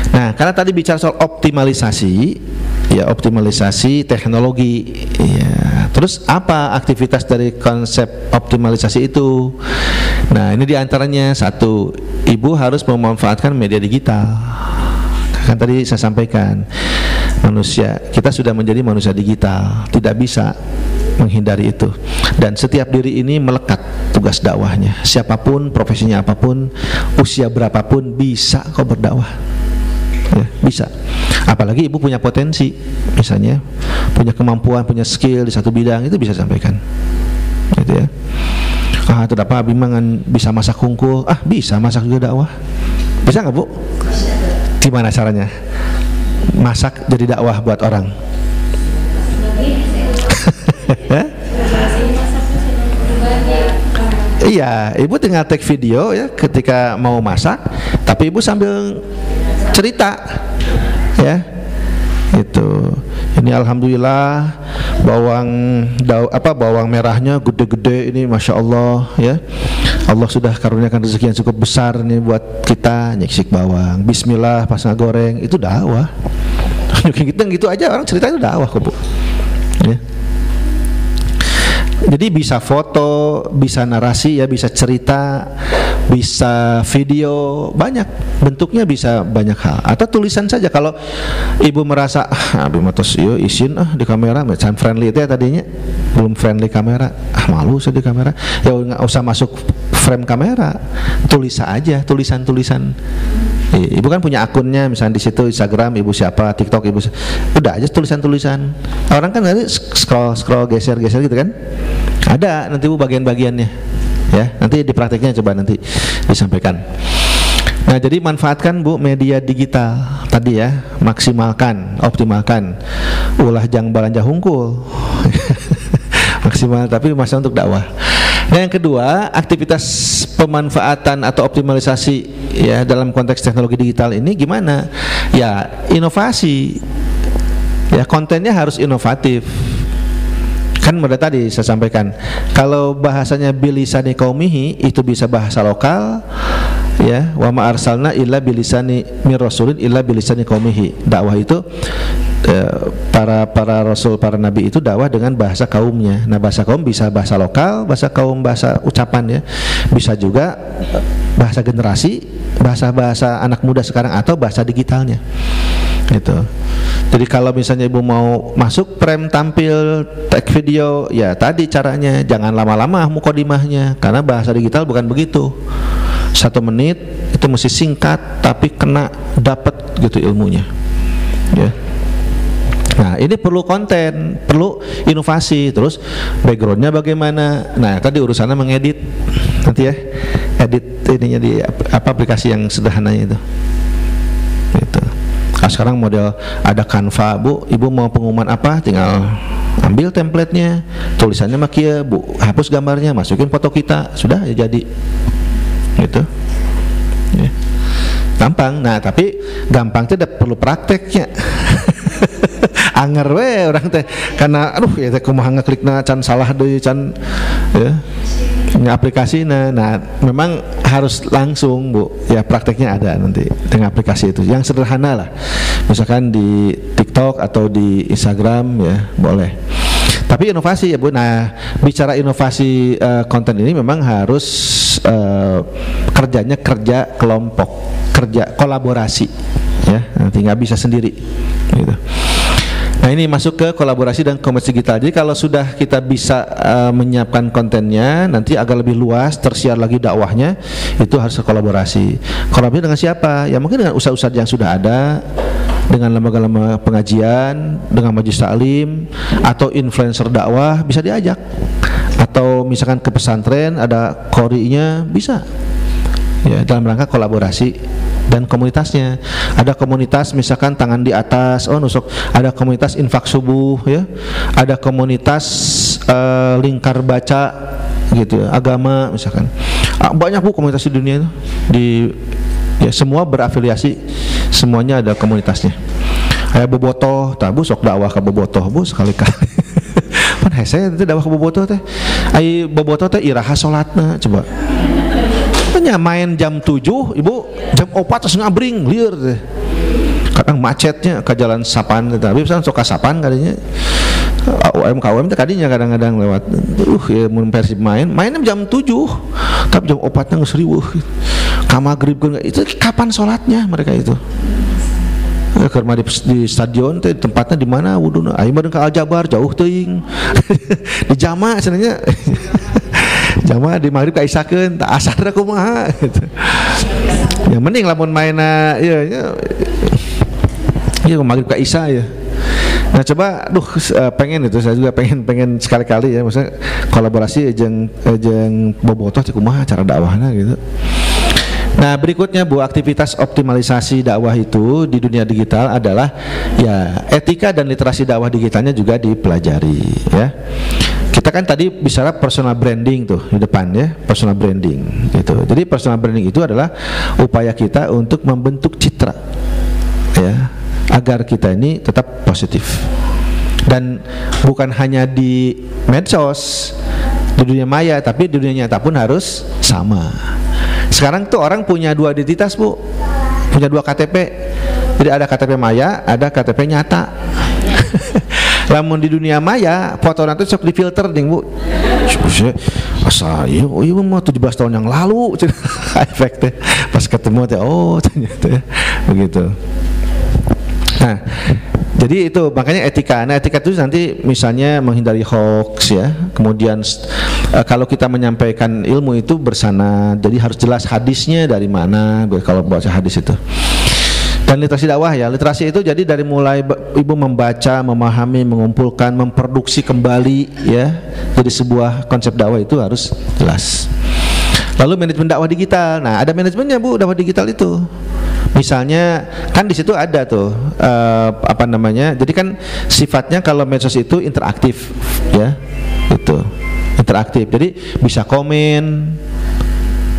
Nah, karena tadi bicara soal optimalisasi, ya, optimalisasi teknologi, ya. Terus apa aktivitas dari konsep optimalisasi itu? Nah, ini diantaranya, satu, ibu harus memanfaatkan media digital. Kan tadi saya sampaikan, manusia kita sudah menjadi manusia digital, tidak bisa menghindari itu. Dan setiap diri ini melekat tugas dakwahnya. Siapapun, profesinya apapun, usia berapapun bisa kok berdakwah. Ya, bisa. Apalagi ibu punya potensi, misalnya punya kemampuan, punya skill di satu bidang, itu bisa sampaikan, gitu ya. Terdapat abi mangan bisa masak hungkul, bisa masak juga dakwah. Bisa nggak, Bu? Gimana caranya masak jadi dakwah buat orang? Iya, ibu tinggal take video ya ketika mau masak, tapi ibu sambil cerita, ya, itu. Ini alhamdulillah bawang merahnya gede-gede ini, masya Allah, ya. Allah sudah karuniakan rezeki yang cukup besar nih buat kita, nyeksik bawang. Bismillah pas ngagoreng, itu dakwah. Gitu aja orang cerita itu dakwah kok, Bu. Ya. Jadi bisa foto, bisa narasi, ya, bisa cerita, bisa video, banyak bentuknya, bisa banyak hal. Atau tulisan saja. Kalau ibu merasa abi matos iyo isin di kamera, macam friendly itu ya tadinya, belum friendly kamera, malu saya di kamera, ya nggak usah masuk frame kamera, tulis aja tulisan-tulisan. Ibu kan punya akunnya, misalnya di situ Instagram ibu siapa, TikTok ibu, udah aja tulisan-tulisan. Orang kan nanti scroll geser-geser gitu kan. Ada nanti Bu bagian-bagiannya, ya. Nanti di prakteknya coba nanti disampaikan. Nah, jadi manfaatkan, Bu, media digital tadi, ya. Maksimalkan, optimalkan. Ulah jang balanja hungkul. Maksimal, tapi masa untuk dakwah. Nah, yang kedua, aktivitas pemanfaatan atau optimalisasi, ya, dalam konteks teknologi digital ini gimana? Ya, inovasi. Ya, kontennya harus inovatif. Kan udah tadi saya sampaikan, kalau bahasanya bilisani qaumihi itu bisa bahasa lokal, ya, wa ma arsalna illa bilisani mir rasulin illa bilisani qaumihi. Dakwah itu para rasul, para nabi itu dakwah dengan bahasa kaumnya. Nah, bahasa kaum bisa bahasa lokal, bahasa kaum bahasa ucapan, ya. Bisa juga bahasa generasi, bahasa anak muda sekarang, atau bahasa digitalnya. Gitu. Jadi kalau misalnya ibu mau masuk frame tampil tag video, ya tadi caranya jangan lama-lama mukodimahnya, karena bahasa digital bukan begitu. 1 menit itu mesti singkat tapi kena, dapat gitu ilmunya, ya. Nah, ini perlu konten, perlu inovasi. Terus backgroundnya bagaimana? Nah, tadi urusannya mengedit, nanti ya, edit ininya di aplikasi yang sederhananya itu. Gitu. Nah, sekarang model ada Canva, Bu. Ibu mau pengumuman apa? Tinggal ambil template-nya, tulisannya makia, Bu. Hapus gambarnya, masukin foto kita, sudah ya jadi. Gitu. Ya. Gampang. Nah, tapi gampang itu perlu prakteknya. anger we orang teh karena aduh ya teh kumaha ngeklikna can salah deui can ya aplikasinya. Nah memang harus langsung Bu ya, prakteknya ada nanti dengan aplikasi itu yang sederhana lah, misalkan di TikTok atau di Instagram ya boleh. Tapi inovasi ya Bu. Nah bicara inovasi konten ini memang harus kerjanya kerja kelompok, kerja kolaborasi ya, nanti nggak bisa sendiri gitu. Nah ini masuk ke kolaborasi dan komunikasi digital. Jadi kalau sudah kita bisa menyiapkan kontennya, nanti agak lebih luas, tersiar lagi dakwahnya, itu harus kolaborasi. Kolaborasi dengan siapa? Ya mungkin dengan ustadz-ustadz yang sudah ada, dengan lembaga-lembaga pengajian, dengan majelis taklim, atau influencer dakwah bisa diajak. Atau misalkan ke pesantren ada qori'nya bisa. Ya, dalam rangka kolaborasi dan komunitasnya. Ada komunitas misalkan tangan di atas, oh nusuk, ada komunitas infak subuh ya. Ada komunitas lingkar baca gitu, agama misalkan. Banyak Bu komunitas di dunia itu. Ya semua berafiliasi, semuanya ada komunitasnya. Kayak bobotoh, tabu sok dakwah ke bobotoh Bu sekali-kali. Pan hese teh dakwah ke bobotoh teh. Ai bobotoh teh iraha salatna coba. Nya main jam 7 Ibu jam 4 terus ngabring lieur teh. Kadang macetnya ke jalan Sapan tapi misalnya sok ka Sapan kadinya. KUM teh kadinya kadang-kadang lewat. Ya mun Persib mainnya jam 7 tapi jam 4 nya geus riweuh. Ka magrib itu kapan salatnya mereka itu? Karena di stadion teh tempatnya di mana wuduna? Ayo badan ka Aljabar jauh teuing. Di jama sebenarnya. Jama di maghrib ka isakeun tak asar kumaha gitu. Ya mending lamun mainna ieu nya maghrib ka isya ya. Nah coba pengen itu, saya juga pengen sekali-kali ya maksudnya kolaborasi jeung bobotoh teh kumaha cara dakwahna gitu. Nah berikutnya Bu, aktivitas optimalisasi dakwah itu di dunia digital adalah ya etika dan literasi dakwah digitalnya juga dipelajari ya. Kita kan tadi bicara personal branding tuh di depan ya, personal branding gitu. Jadi personal branding itu adalah upaya kita untuk membentuk citra ya, agar kita ini tetap positif. Dan bukan hanya di medsos, di dunia maya, tapi di dunia nyata pun harus sama. Sekarang tuh orang punya dua identitas Bu, punya dua KTP. Jadi ada KTP maya, ada KTP nyata. Lamun di dunia maya, foto nanti sok difilter ding Bu. Asa iya mah 17 tahun yang lalu efeknya. Pas ketemu teh oh ternyata ya. Begitu. Nah, jadi itu makanya etika. Nah, etika itu nanti misalnya menghindari hoax ya. Kemudian kalau kita menyampaikan ilmu itu bersanad, jadi harus jelas hadisnya dari mana kalau baca hadis itu. Dan literasi dakwah ya, literasi itu jadi dari mulai Ibu membaca, memahami, mengumpulkan, memproduksi kembali ya. Jadi sebuah konsep dakwah itu harus jelas. Lalu manajemen dakwah digital. Nah, ada manajemennya Bu, dakwah digital itu. Misalnya kan di situ ada tuh apa namanya? Jadi kan sifatnya kalau medsos itu interaktif ya. Itu. Interaktif. Jadi bisa komen,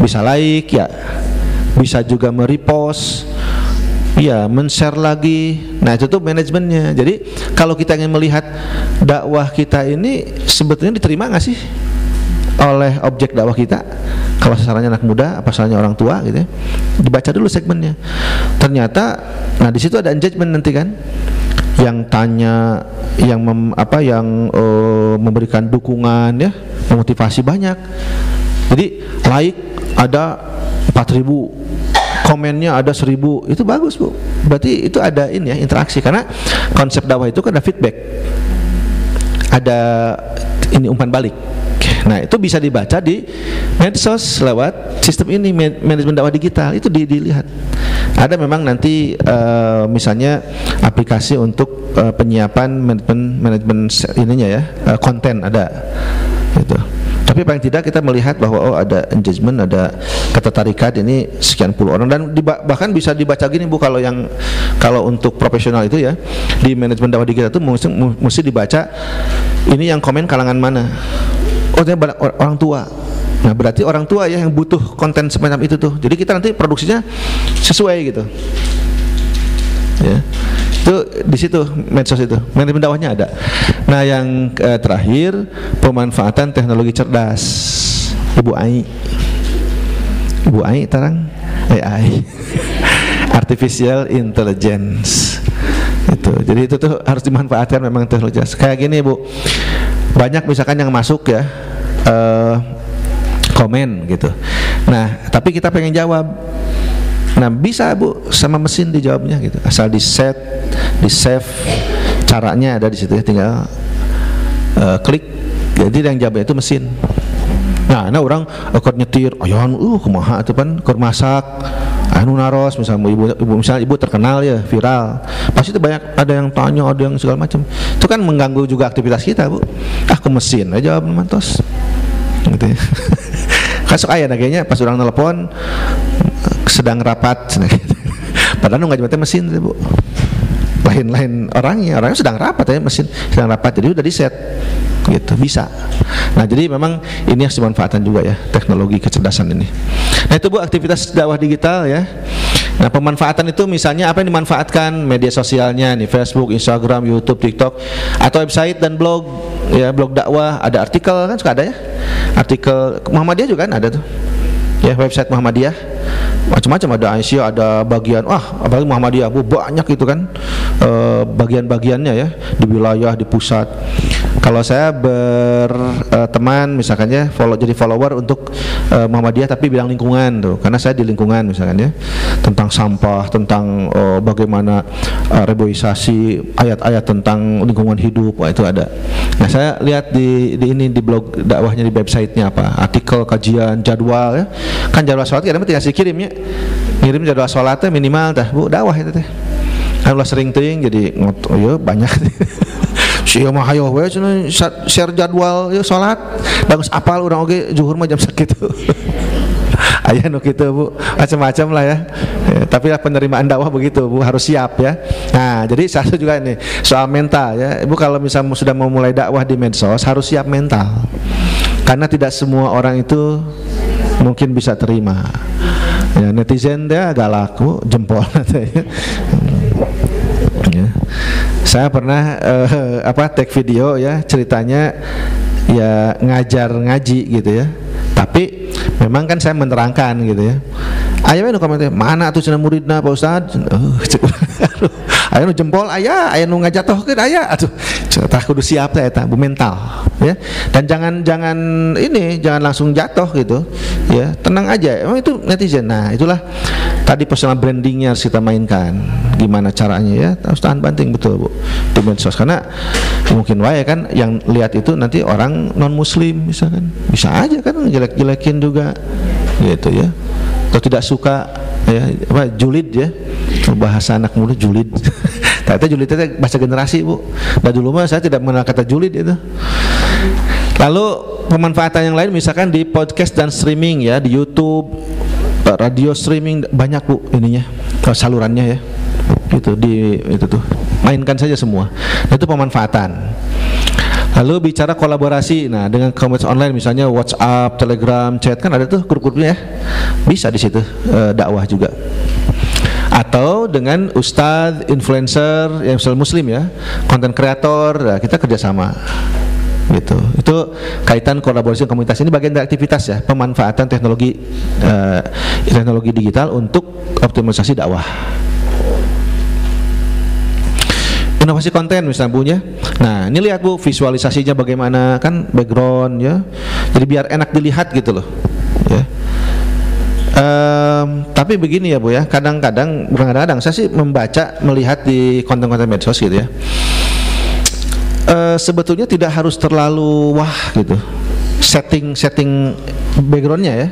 bisa like ya. Bisa juga merepost. Iya, men-share lagi. Nah, itu tuh manajemennya. Jadi kalau kita ingin melihat dakwah kita ini sebetulnya diterima nggak sih oleh objek dakwah kita? Kalau sasarannya anak muda, apa sasarannya orang tua gitu ya. Dibaca dulu segmennya. Ternyata nah di situ ada engagement nanti kan. Yang tanya, yang memberikan dukungan ya, memotivasi banyak. Jadi like ada 4.000, komennya ada 1.000, itu bagus Bu. Berarti itu ada ini ya, interaksi, karena konsep dakwah itu kan ada feedback, ada ini umpan balik. Nah itu bisa dibaca di medsos lewat sistem ini, manajemen dakwah digital itu dilihat. Ada memang nanti misalnya aplikasi untuk penyiapan manajemen ininya ya, konten ada gitu. Tapi paling tidak kita melihat bahwa oh ada engagement, ada ketertarikan ini sekian puluh orang, dan bahkan bisa dibaca gini Bu, kalau untuk profesional itu ya di manajemen dakwah digital itu mesti dibaca ini yang komen kalangan mana. Oh ternyata orang tua. Nah berarti orang tua ya yang butuh konten semacam itu tuh. Jadi kita nanti produksinya sesuai gitu. Ya. Itu Itu di situ medsos itu, manajemen dakwahnya ada. Nah yang terakhir pemanfaatan teknologi cerdas. Ibu Ai tarang AI artificial intelligence itu. Jadi itu tuh harus dimanfaatkan memang teknologi. Kayak gini Bu, banyak misalkan yang masuk ya komen gitu. Nah tapi kita pengen jawab. Nah bisa Bu sama mesin dijawabnya gitu, asal di save, caranya ada di situ ya, tinggal klik. Jadi yang jawabnya itu mesin. Nah orang akad nyetir, ayan kumaha itu kan keur masak, anu naros misalnya ibu terkenal ya, viral. Pasti itu banyak ada yang tanya, ada yang segala macam. Itu kan mengganggu juga aktivitas kita Bu. Ke mesin aja jawab mantos. Gitu ya. Kasuk aya kayaknya pas orang telepon sedang rapat gitu. Padahal nggak jemputnya mesin Bu. Lain orangnya sedang rapat ya, mesin sedang rapat, jadi udah di set gitu, bisa. Nah jadi memang ini harus dimanfaatkan juga ya teknologi kecerdasan ini. Nah itu Bu aktivitas dakwah digital ya. Nah pemanfaatan itu misalnya apa yang dimanfaatkan, media sosialnya nih, Facebook, Instagram, YouTube, TikTok, atau website dan blog ya, blog dakwah, ada artikel kan suka ada ya, artikel Muhammadiyah juga kan ada tuh ya, website Muhammadiyah macam-macam, ada Aisyah, ada bagian apalagi Muhammadiyah Bu, banyak itu kan bagian-bagiannya ya, di wilayah, di pusat. Kalau saya berteman misalkan ya, jadi follower untuk Muhammadiyah tapi bilang lingkungan tuh, karena saya di lingkungan misalkan ya, tentang sampah, tentang bagaimana reboisasi, ayat-ayat tentang lingkungan hidup, itu ada. Nah saya lihat di blog dakwahnya, di websitenya apa, artikel, kajian, jadwal ya, kan jadwal sholat kita tinggal kirim ya, ngirim jadwal sholatnya minimal dah Bu, dakwah itu teh. Alhamdulillah sering ting jadi ya banyak. Siapa mah hayo we share jadwal ya sholat, bagus apal urang oge zuhur mah jam sakitu. Aya nu kitu Bu, macam-macam lah ya. Tapi penerimaan dakwah begitu Bu, harus siap ya. Nah, jadi satu juga ini soal mental ya. Ibu kalau misalnya sudah mau mulai dakwah di medsos harus siap mental. Karena tidak semua orang itu mungkin bisa terima. Ya, netizen dia galak Bu, jempol ya. Saya pernah take video ya, ceritanya ya ngajar ngaji gitu ya. Tapi memang kan saya menerangkan gitu ya. Ayo nu komentar, mana tuh cenah muridna Pak Ustad? Aya nu jempol aya nu ngajatohkeun aya. Atuh, tah kudu siap teh eta, bu mental ya. Dan jangan langsung jatuh gitu. Ya, tenang aja. Emang itu netizen. Nah, itulah tadi personal brandingnya harus kita mainkan. Gimana caranya ya? Harus tahan banting betul Bu di medsos, karena mungkin wae kan yang lihat itu nanti orang non muslim misalkan. Bisa aja kan jelek-jelekin juga gitu ya. Atau tidak suka ya, julid ya, bahasa anak muda julid. Ternyata julid itu bahasa generasi Bu. Nah dulu mah saya tidak mengenal kata julid itu. Lalu pemanfaatan yang lain misalkan di podcast dan streaming ya, di YouTube, radio streaming banyak Bu ininya, salurannya ya. Itu tuh mainkan saja semua. Nah, itu pemanfaatan. Lalu bicara kolaborasi, nah dengan komunitas online misalnya WhatsApp, Telegram, chat kan ada tuh grup-grupnya ya, bisa di situ dakwah juga. Atau dengan ustadz, influencer yang muslim ya, konten kreator, nah, kita kerjasama gitu. Itu kaitan kolaborasi komunitas, ini bagian dari aktivitas ya, pemanfaatan teknologi digital untuk optimalisasi dakwah. Inovasi konten misalnya punya. Nah ini lihat Bu visualisasinya bagaimana, kan background ya, jadi biar enak dilihat gitu loh ya. Tapi begini ya Bu ya, kadang-kadang saya sih melihat di konten-konten medsos gitu ya, sebetulnya tidak harus terlalu wah gitu setting backgroundnya ya,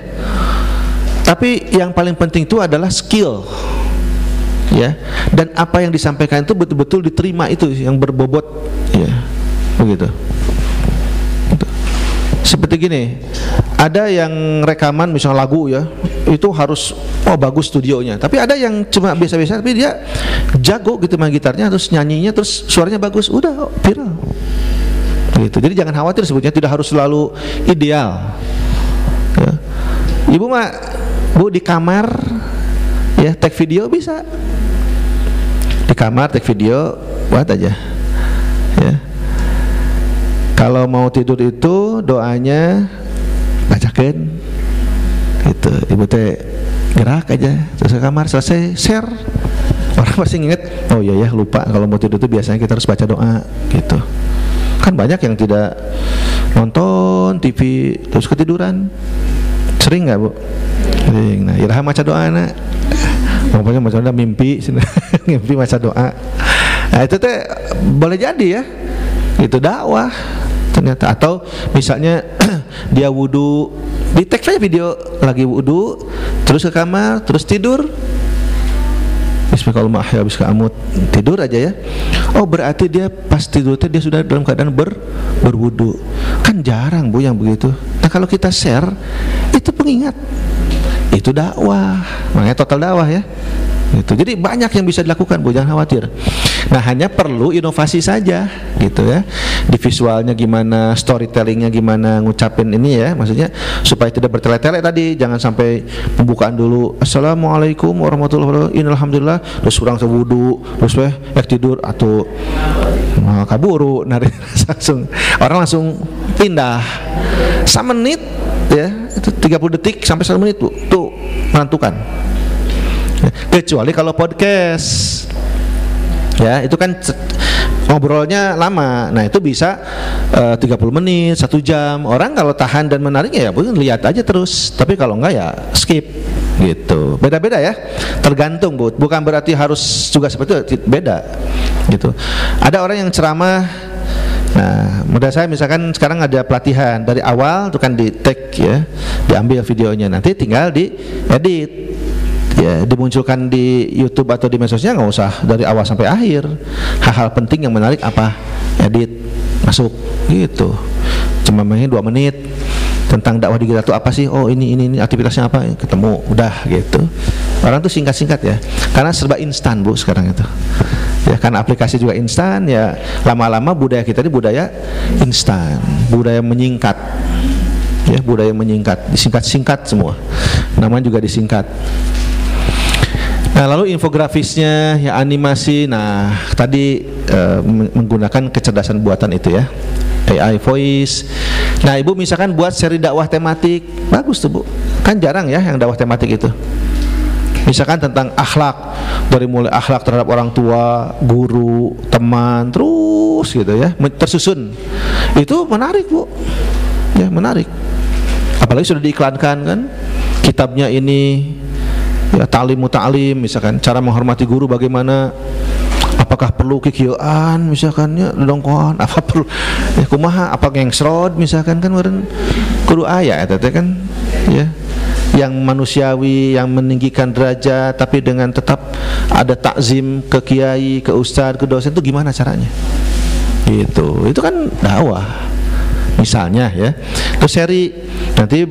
tapi yang paling penting itu adalah skill ya, dan apa yang disampaikan itu betul-betul diterima, itu yang berbobot ya, begitu. Seperti gini, ada yang rekaman misalnya lagu ya, itu harus bagus studionya, tapi ada yang cuma biasa-biasa tapi dia jago gitu main gitarnya, terus nyanyinya, terus suaranya bagus, udah viral gitu. Jadi jangan khawatir, sebetulnya tidak harus selalu ideal ya. Ibu mah Bu di kamar ya, take video bisa, di kamar take video, buat aja ya. Kalau mau tidur itu doanya bacakan gitu, ibu teh gerak aja terus ke kamar, selesai share. Orang pasti inget, oh iya ya lupa kalau mau tidur itu biasanya kita harus baca doa gitu. Kan banyak yang tidak nonton TV terus ketiduran. Sering nggak Bu? Sering. Nah, iraha maca doa nak. Pokoknya maca doa mimpi, mimpi maca doa. Nah itu teh boleh jadi ya, itu dakwah ternyata. Atau misalnya dia wudu, di tag saja video lagi wudu, terus ke kamar, terus tidur. Bismillahirrahmanirrahim, habis keamut tidur aja ya. Oh berarti dia pas tidur dia sudah dalam keadaan berwudu. Kan jarang Bu yang begitu. Nah kalau kita share itu pengingat, itu dakwah, makanya total dakwah ya. Gitu. Jadi banyak yang bisa dilakukan Bu, jangan khawatir. Nah hanya perlu inovasi saja gitu ya. Di visualnya gimana, storytellingnya gimana, ngucapin ini ya, maksudnya supaya tidak bertele-tele tadi. Jangan sampai pembukaan dulu Assalamualaikum warahmatullahi wabarakatuh, alhamdulillah, terus kurang sewudu, terus tidur atau kaburu, nari langsung orang langsung pindah. 1 menit ya, itu 30 detik sampai 1 menit Bu, tuh menentukan. Kecuali kalau podcast ya, itu kan ngobrolnya lama. Nah itu bisa 30 menit, 1 jam. Orang kalau tahan dan menariknya ya lihat aja terus. Tapi kalau enggak ya skip gitu. Beda-beda ya, tergantung Bu. Bukan berarti harus juga seperti itu, beda gitu. Ada orang yang ceramah. Nah, menurut saya misalkan sekarang ada pelatihan dari awal itu kan di tag ya, diambil videonya, nanti tinggal diedit ya, dimunculkan di YouTube atau di medsosnya, nggak usah dari awal sampai akhir. Hal-hal penting yang menarik apa, edit masuk gitu. Cuma main 2 menit tentang dakwah digital itu apa sih? Oh ini aktivitasnya apa? Ketemu udah gitu. Orang tuh singkat-singkat ya, karena serba instan Bu sekarang itu. Ya karena aplikasi juga instan ya, lama-lama budaya kita ini budaya instan, budaya menyingkat. Ya budaya menyingkat, disingkat-singkat semua. Namanya juga disingkat. Nah lalu infografisnya ya, animasi. Nah tadi menggunakan kecerdasan buatan itu ya, AI voice. Nah ibu misalkan buat seri dakwah tematik, bagus tuh Bu. Kan jarang ya yang dakwah tematik itu. Misalkan tentang akhlak, dari mulai akhlak terhadap orang tua, guru, teman, terus gitu ya, tersusun. Itu menarik Bu, ya menarik. Apalagi sudah diiklankan kan, kitabnya ini ya, ta'lim muta'alim misalkan, cara menghormati guru bagaimana, apakah perlu kikieuan misalkan ya, dongkoan, apa perlu ya kumaha, apa ngengsrod misalkan kan meureun kudu aya eta teh kan ya, yang manusiawi, yang meninggikan derajat tapi dengan tetap ada takzim ke kiai, ke ustadz, ke dosen, itu gimana caranya? Gitu. Itu kan dakwah. Misalnya ya. Terus seri nanti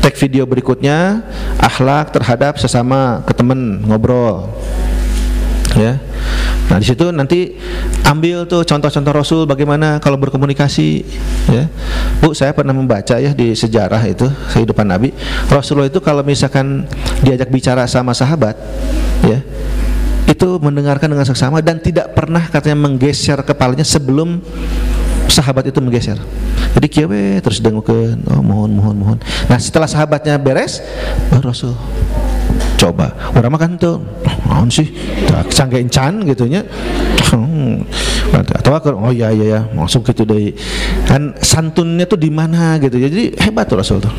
tag video berikutnya akhlak terhadap sesama, ke temen ngobrol. Ya. Nah di situ nanti ambil tuh contoh-contoh Rasul bagaimana kalau berkomunikasi ya. Bu saya pernah membaca ya di sejarah itu kehidupan Nabi, Rasulullah itu kalau misalkan diajak bicara sama sahabat ya, itu mendengarkan dengan seksama dan tidak pernah katanya menggeser kepalanya sebelum sahabat itu menggeser. Jadi kieu terus dengukeun, oh mohon. Nah setelah sahabatnya beres baru Rasul coba. Urang mah kan tuh naon sih? Canggein can gitu nya. Atau oh iya langsung gitu deui. Kan santunnya tuh di mana gitu. Jadi hebat tuh Rasul tuh.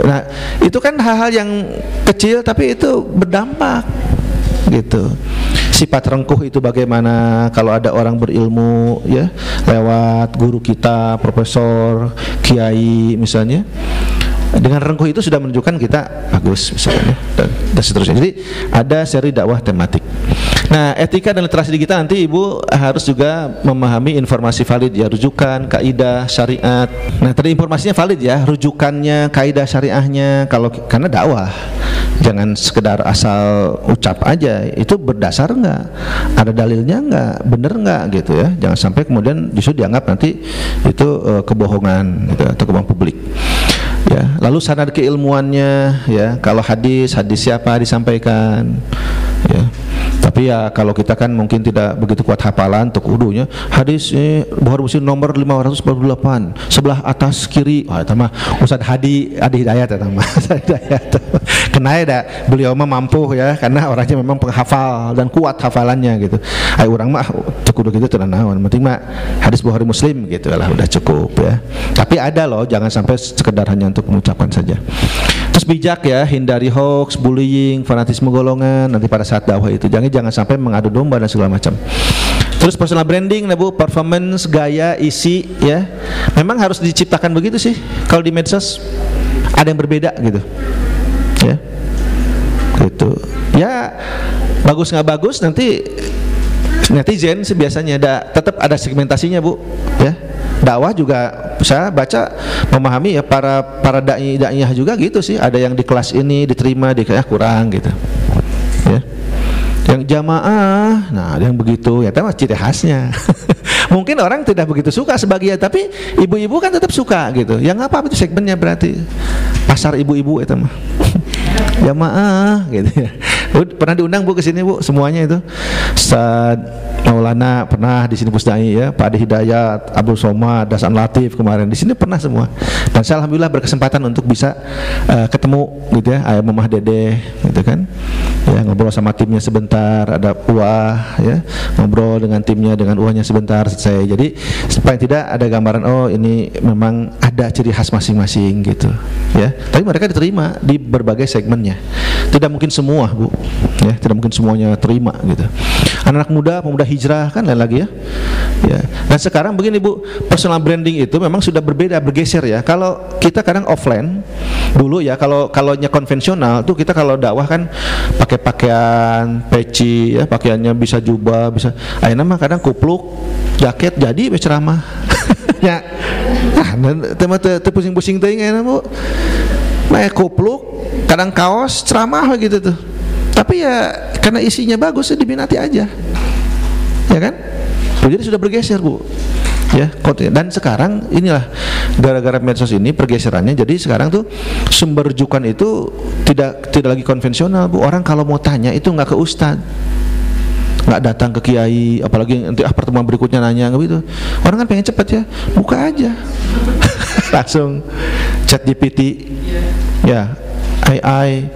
Nah, itu kan hal-hal yang kecil tapi itu berdampak gitu. Sifat rengkuh itu bagaimana kalau ada orang berilmu ya, lewat guru kita, profesor, kiai misalnya. Dengan rengkuh itu sudah menunjukkan kita bagus misalnya dan seterusnya. Jadi ada seri dakwah tematik. Nah etika dan literasi digital nanti ibu harus juga memahami informasi valid ya, rujukan, kaidah, syariat. Nah tadi informasinya valid ya, rujukannya, kaidah syariahnya. Kalau karena dakwah jangan sekedar asal ucap aja, itu berdasar enggak, ada dalilnya enggak, bener enggak gitu ya. Jangan sampai kemudian justru dianggap nanti itu kebohongan gitu, atau kebohongan publik. Ya, lalu sanad keilmuannya ya, kalau hadis siapa disampaikan ya. Tapi ya kalau kita kan mungkin tidak begitu kuat hafalan untuk wudunya, hadis Bukhari Muslim nomor 548 sebelah atas kiri. Wah, itu mah Ustaz Adi Hidayat ya mah. Kena ya beliau mah mampu ya, karena orangnya memang penghafal dan kuat hafalannya gitu. Ai urang mah cukup gitu tenan naon, penting mah hadis Bukhari Muslim gitu lah, udah cukup ya. Tapi ada loh, jangan sampai sekedar hanya untuk mengucapkan saja. Terus bijak ya, hindari hoax, bullying, fanatisme golongan nanti pada saat dakwah itu. Jangan sampai mengadu domba dan segala macam. Terus personal branding, nah Bu, performance, gaya, isi ya. Memang harus diciptakan begitu sih. Kalau di medsos ada yang berbeda gitu. Ya. Gitu. Ya, bagus nggak bagus nanti netizen sih biasanya tetap ada segmentasinya Bu, ya. Dakwah juga saya baca memahami ya, para dai-daiyah juga gitu sih, ada yang di kelas ini diterima, di kelas kurang gitu. Ya. Yang jamaah, nah ada yang begitu, ya tapi ciri khasnya. Mungkin orang tidak begitu suka sebagian, tapi ibu-ibu kan tetap suka gitu. Yang apa itu segmennya berarti pasar ibu-ibu itu mah. Jamaah gitu ya. Pernah diundang Bu ke sini Bu, semuanya itu. Ustaz Maulana pernah di sini Pusdai ya, Pak Adi Hidayat, Abdul Somad, Dasan Latif kemarin di sini pernah semua. Dan saya alhamdulillah berkesempatan untuk bisa ketemu gitu ya, ayah Mamah Dede gitu kan. Ya, ngobrol sama timnya sebentar, ada Uah ya, ngobrol dengan timnya, dengan Uahnya sebentar selesai. Jadi supaya tidak ada gambaran oh ini memang ada ciri khas masing-masing gitu ya. Tapi mereka diterima di berbagai segmennya. Tidak mungkin semua Bu ya, tidak mungkin semuanya terima gitu. Anak muda, pemuda hijrah kan lain lagi ya. Ya. Dan sekarang begini Bu, personal branding itu memang sudah berbeda, bergeser ya. Kalau kita kadang offline dulu ya, kalau-nya konvensional tuh kita kalau dakwah kan pakai pakaian peci ya, pakaiannya bisa jubah, bisa ayeuna mah kadang kupluk, jaket jadi ceramah. Ya. Nah, teu pusing-pusing teuing ayeuna Bu. Mah kupluk, kadang kaos ceramah gitu tuh. Tapi ya karena isinya bagus ya diminati aja. Ya kan? Jadi sudah bergeser Bu. Ya, dan sekarang inilah gara-gara medsos ini pergeserannya. Jadi sekarang tuh sumber rujukan itu tidak lagi konvensional Bu. Orang kalau mau tanya itu nggak ke ustadz, nggak datang ke kiai, apalagi nanti pertemuan berikutnya nanya gitu. Orang kan pengen cepet ya, buka aja. Langsung chat GPT ya, AI,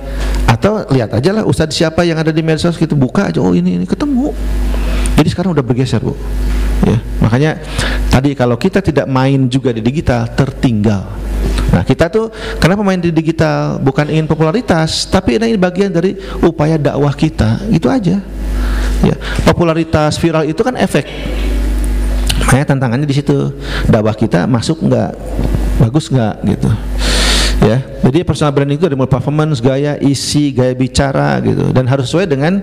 atau lihat aja lah ustadz siapa yang ada di medsos gitu, buka aja, oh ini ketemu. Jadi sekarang udah bergeser Bu ya, makanya tadi kalau kita tidak main juga di digital tertinggal. Nah kita tuh kenapa main di digital, bukan ingin popularitas, tapi ini bagian dari upaya dakwah kita, itu aja ya. Popularitas viral itu kan efek, makanya tantangannya di situ, dakwah kita masuk nggak, bagus nggak gitu ya. Jadi personal branding itu ada mulai performance, gaya, isi, gaya bicara gitu, dan harus sesuai dengan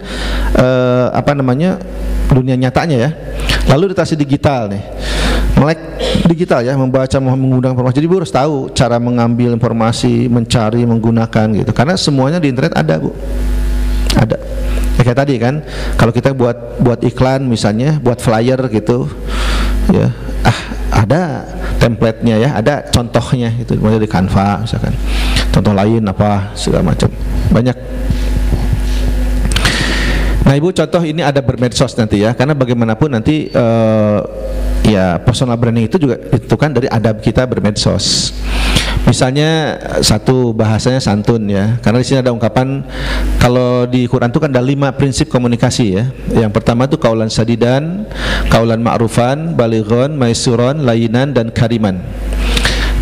dunia nyatanya ya. Lalu ditasi digital nih, melek digital ya, membaca, menggunakan informasi. Jadi Bu harus tahu cara mengambil informasi, mencari, menggunakan gitu, karena semuanya di internet ada Bu, ada ya, kayak tadi kan kalau kita buat iklan misalnya, buat flyer gitu ya, ada template-nya ya, ada contohnya itu, mulai di Canva misalkan, contoh lain apa segala macam, banyak. Nah Ibu, contoh ini ada bermedsos nanti ya, karena bagaimanapun nanti ya personal branding itu juga ditentukan dari adab kita bermedsos. Misalnya satu, bahasanya santun ya, karena di sini ada ungkapan, kalau di Quran itu kan ada 5 prinsip komunikasi ya. Yang pertama itu kaulan sadidan, kaulan ma'rufan, balighon, maisuron, layinan, dan kariman.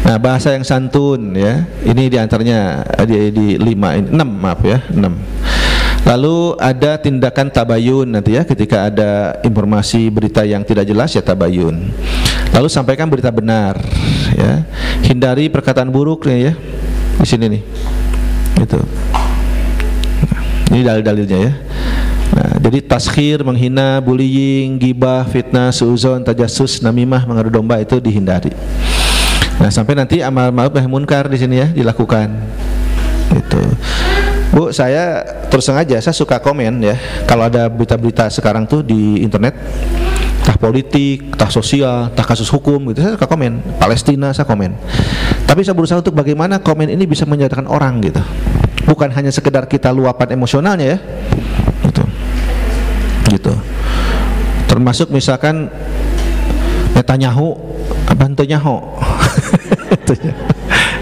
Nah bahasa yang santun ya, ini diantaranya di 6 maaf ya, 6. Lalu ada tindakan tabayun nanti ya, ketika ada informasi berita yang tidak jelas ya tabayun. Lalu sampaikan berita benar ya. Hindari perkataan buruk nih ya. Di sini nih. Gitu. Nah, ini dalil-dalilnya ya. Nah, jadi taskhir, menghina, bullying, gibah, fitnah, suuzon, tajassus, namimah, mengadu domba itu dihindari. Nah, sampai nanti amal ma'ruf nahi munkar di sini ya dilakukan. Gitu. Bu, saya terus sengaja saya suka komen ya, kalau ada berita-berita sekarang tuh di internet, entah politik, entah sosial, entah kasus hukum gitu, saya suka komen. Palestina saya komen. Tapi saya berusaha untuk bagaimana komen ini bisa menyadarkan orang gitu, bukan hanya sekedar kita luapan emosionalnya ya gitu. gitu. Termasuk misalkan Netanyahu, apa Netanyahu,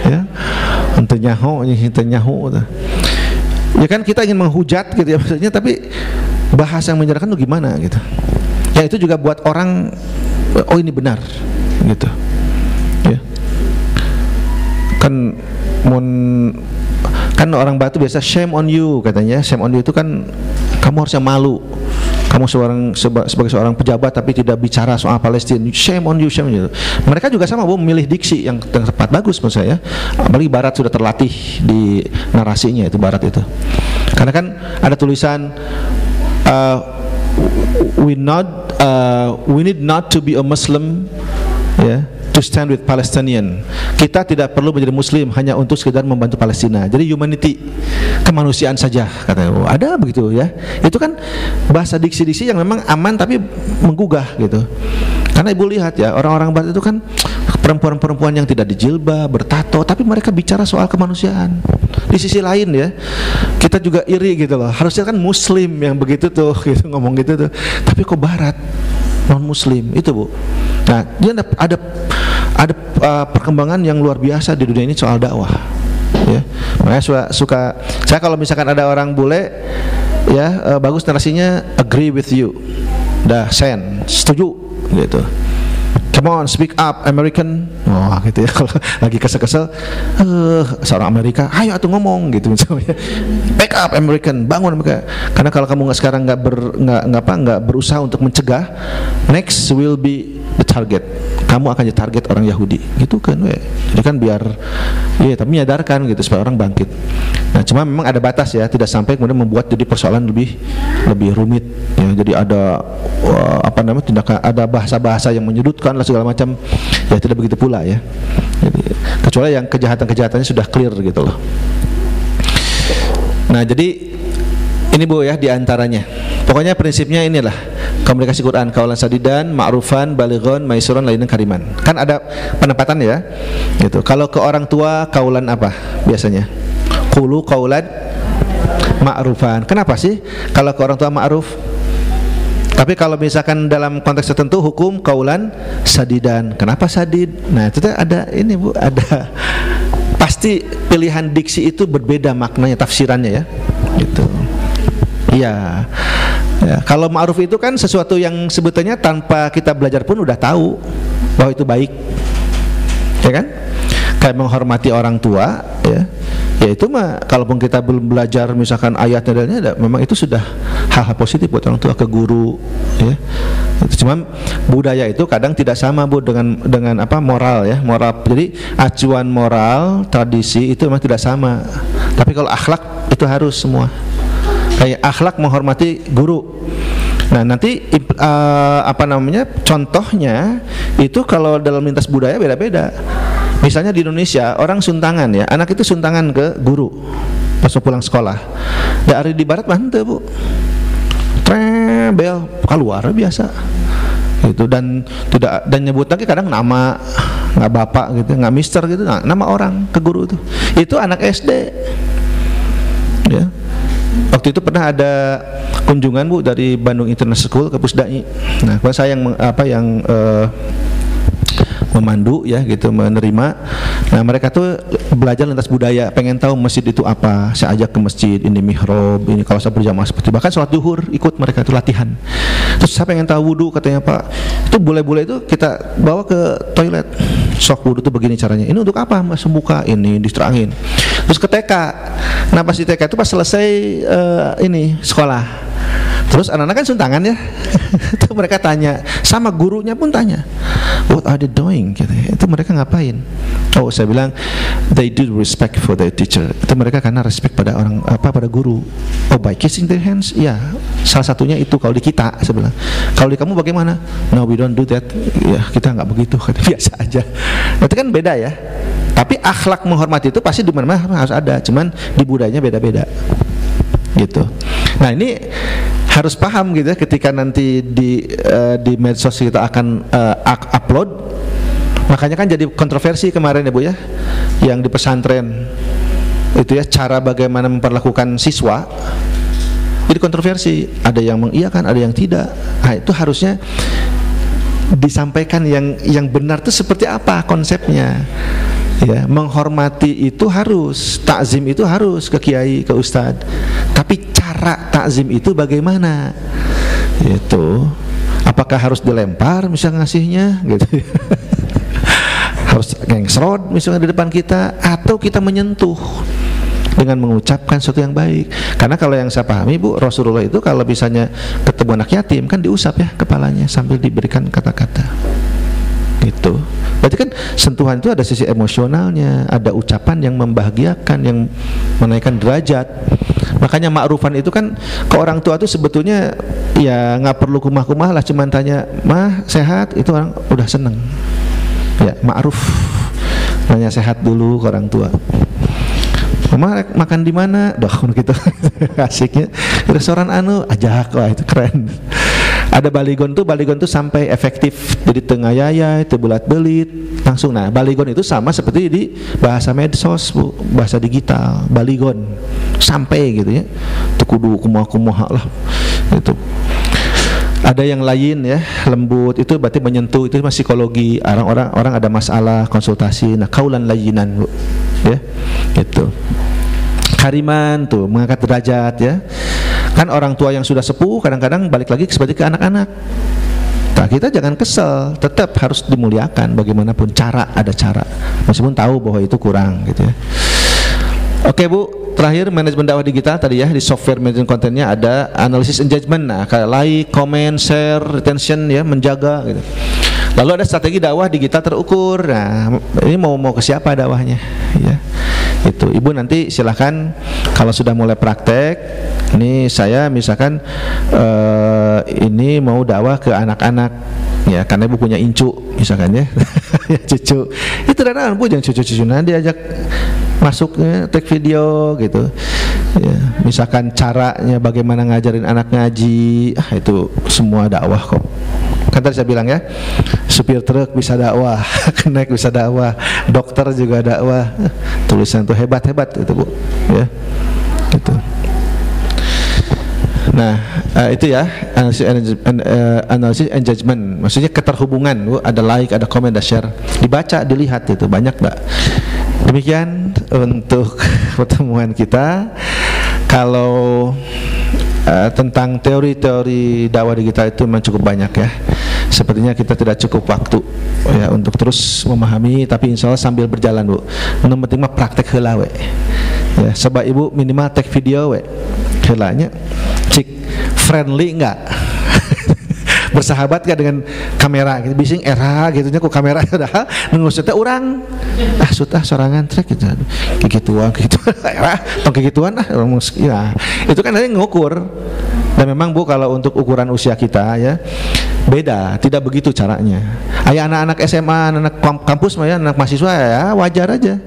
ya, Netanyahu. Ya kan kita ingin menghujat gitu ya maksudnya, tapi bahasa yang menjerahkan itu gimana gitu. Ya itu juga buat orang, oh ini benar gitu. Ya. Kan orang Batu biasa shame on you katanya. Shame on you itu kan kamu harusnya malu. Kamu sebagai seorang pejabat tapi tidak bicara soal Palestina. Shame on you, shame on you. Mereka juga sama, Bu, memilih diksi yang tepat, bagus menurut saya. Apalagi Barat sudah terlatih di narasinya itu, Barat itu. Karena kan ada tulisan we need not to be a Muslim, ya, to stand with Palestinian. Kita tidak perlu menjadi Muslim hanya untuk sekedar membantu Palestina. Jadi humanity, kemanusiaan saja katanya. Oh, ada begitu ya. Itu kan bahasa diksi-diksi yang memang aman tapi menggugah gitu. Karena ibu lihat ya, orang-orang Barat itu kan perempuan-perempuan yang tidak dijilbab, bertato, tapi mereka bicara soal kemanusiaan. Di sisi lain ya, kita juga iri gitu loh. Harusnya kan Muslim yang begitu tuh, gitu, ngomong gitu tuh. Tapi kok Barat non Muslim itu, Bu. Nah, dia ada perkembangan yang luar biasa di dunia ini soal dakwah. Ya, makanya suka saya kalau misalkan ada orang bule, ya bagus narasinya, agree with you, dah send, setuju, gitu. Come on, speak up, American. Wah, gitu ya. Kalau lagi kesel-kesel, seorang Amerika, ayo atuh ngomong, gitu misalnya. Back up, American, bangun mereka. Karena kalau kamu sekarang nggak berusaha untuk mencegah, next will be the target. Kamu akan jadi target orang Yahudi, gitu kan? Jadi kan biar, ya, tapi menyadarkan gitu supaya orang bangkit. Nah, cuma memang ada batas ya, tidak sampai kemudian membuat jadi persoalan lebih rumit. Ya, jadi ada tindakan, ada bahasa-bahasa yang menyudutkan lah segala macam. Ya tidak begitu pula ya. Jadi, kecuali yang kejahatan-kejahatannya sudah clear gitu loh. Nah, jadi ini, Bu, ya, diantaranya. Pokoknya prinsipnya inilah komunikasi Quran, kaulan sadidan, ma'rufan, balighon, maisuran, lainan kariman. Kan ada penempatan ya. Gitu. Kalau ke orang tua kaulan apa biasanya? Qulu qaulan ma'rufan. Kenapa sih kalau ke orang tua ma'ruf? Tapi kalau misalkan dalam konteks tertentu hukum kaulan sadidan. Kenapa sadid? Nah, itu ada ini, Bu, ada pasti pilihan diksi itu berbeda maknanya, tafsirannya ya. Gitu. Iya. Ya, kalau ma'ruf itu kan sesuatu yang sebetulnya tanpa kita belajar pun udah tahu bahwa itu baik, ya kan? Kayak menghormati orang tua, ya. Ya itu mah, kalaupun kita belum belajar misalkan ayatnya dan memang itu sudah hal-hal positif buat orang tua, ke guru, ya. Cuma budaya itu kadang tidak sama, Bu, dengan apa, moral ya, moral. Jadi acuan moral, tradisi itu memang tidak sama. Tapi kalau akhlak itu harus semua. Kayak akhlak menghormati guru. Nah, nanti contohnya itu kalau dalam lintas budaya beda-beda. Misalnya di Indonesia orang suntangan ya, anak itu suntangan ke guru pas pulang sekolah. Dari di Barat mah henteu, Bu. Bel keluar biasa. Gitu, dan nyebut lagi kadang nama, nggak bapak gitu, nggak mister gitu, nama orang ke guru itu. Itu anak SD. Ya. Waktu itu pernah ada kunjungan, Bu, dari Bandung International School ke Pusdai. Nah, saya yang memandu ya gitu, menerima. Nah, mereka tuh belajar lintas budaya, pengen tahu masjid itu apa. Saya ajak ke masjid, ini mihrab, ini kalau saya berjamaah seperti, bahkan sholat zuhur ikut mereka itu latihan. Terus saya pengen tahu wudu, katanya, Pak, itu bule-bule itu kita bawa ke toilet. Sok wudu itu begini caranya. Ini untuk apa? Mas buka ini diterangin. Terus ke TK. Nah, pas di TK itu pas selesai ini sekolah. Terus anak-anak kan suntangan ya. Itu mereka tanya, sama gurunya pun tanya, what are they doing? Gitu. Itu mereka ngapain? Oh, saya bilang, they do respect for their teacher. Itu mereka karena respect pada pada guru. Oh, by kissing their hands? Ya, salah satunya itu kalau di kita, saya bilang. Kalau di kamu bagaimana? No, we don't do that. Ya, kita nggak begitu, biasa aja. Itu kan beda ya. Tapi akhlak menghormati itu pasti di mana-mana harus ada. Cuman di budayanya beda-beda. Gitu. Nah, ini harus paham gitu ya, ketika nanti di medsos kita akan upload. Makanya kan jadi kontroversi kemarin ya, Bu, ya, yang di pesantren itu ya, cara bagaimana memperlakukan siswa. Jadi kontroversi, ada yang mengiyakan, ada yang tidak. Nah, itu harusnya disampaikan yang benar itu seperti apa konsepnya. Ya, menghormati itu harus, takzim itu harus ke kiai, ke ustadz. Tapi cara takzim itu bagaimana? Itu apakah harus dilempar misalnya ngasihnya gitu? Harus gengsrot misalnya di depan kita, atau kita menyentuh dengan mengucapkan sesuatu yang baik. Karena kalau yang saya pahami Bu, Rasulullah itu kalau misalnya ketemu anak yatim kan diusap ya kepalanya sambil diberikan kata-kata gitu. Berarti kan sentuhan itu ada sisi emosionalnya, ada ucapan yang membahagiakan, yang menaikkan derajat. Makanya ma'rufan itu kan ke orang tua itu sebetulnya ya nggak perlu kumah-kumah lah, cuman tanya, "Mah, sehat?" Itu orang udah seneng. Ya, ma'ruf. Nanya sehat dulu ke orang tua. "Mama makan di mana?" Doh gitu. Asiknya restoran ajak, wah itu keren. Ada baligon tuh sampai efektif jadi tengah yaya itu bulat belit langsung. Nah, baligon itu sama seperti di bahasa medsos Bu, bahasa digital, baligon sampai gitu ya. Itu kudu kumaha lah itu. Ada yang lain ya, lembut, itu berarti menyentuh, itu masih psikologi. Orang ada masalah konsultasi, nah kaulan layinan Bu, ya itu. Kariman tuh mengangkat derajat ya. Kan orang tua yang sudah sepuh kadang-kadang balik lagi seperti ke anak-anak. Nah, kita jangan kesel, tetap harus dimuliakan bagaimanapun, ada cara meskipun tahu bahwa itu kurang gitu ya. Oke Bu, terakhir manajemen dakwah digital tadi ya, di software management kontennya ada analysis engagement. Nah, kayak like, comment, share, retention ya, menjaga gitu. Lalu ada strategi dakwah digital terukur. Nah, ini mau ke siapa dakwahnya ya. Itu Ibu nanti silahkan kalau sudah mulai praktek. Ini saya misalkan ini mau dakwah ke anak-anak ya, karena Ibu punya incu misalkan ya. Ya cucu itu Bu, jangan cucu-cucu nanti diajak masuknya take video gitu ya. Misalkan caranya bagaimana ngajarin anak ngaji, itu semua dakwah kok. Kan tadi saya bilang ya, supir truk bisa dakwah, kenek bisa dakwah, dokter juga dakwah. Tulisan itu hebat-hebat itu Bu ya. Gitu. Nah, itu ya analisis engagement, maksudnya keterhubungan Bu, ada like, ada comment, ada share, dibaca, dilihat, itu banyak Mbak. Demikian untuk pertemuan kita. Kalau tentang teori-teori dakwah digital itu memang cukup banyak ya. Sepertinya kita tidak cukup waktu ya untuk terus memahami, tapi insya Allah sambil berjalan Bu. Yang penting mah praktek heula we. Ya, coba Ibu minimal take video we. Heulanya cik friendly enggak? Bersahabat gak dengan kamera gitu, bising era gitu nya ku kamera udah nungusutnya orang sudah sorangan trek gitu kikituan era tong kikituan ya. Itu kan ada ngukur. Dan memang Bu, kalau untuk ukuran usia kita ya beda, tidak begitu caranya. Aya anak-anak SMA, anak kampus mah ya, anak mahasiswa ya wajar aja.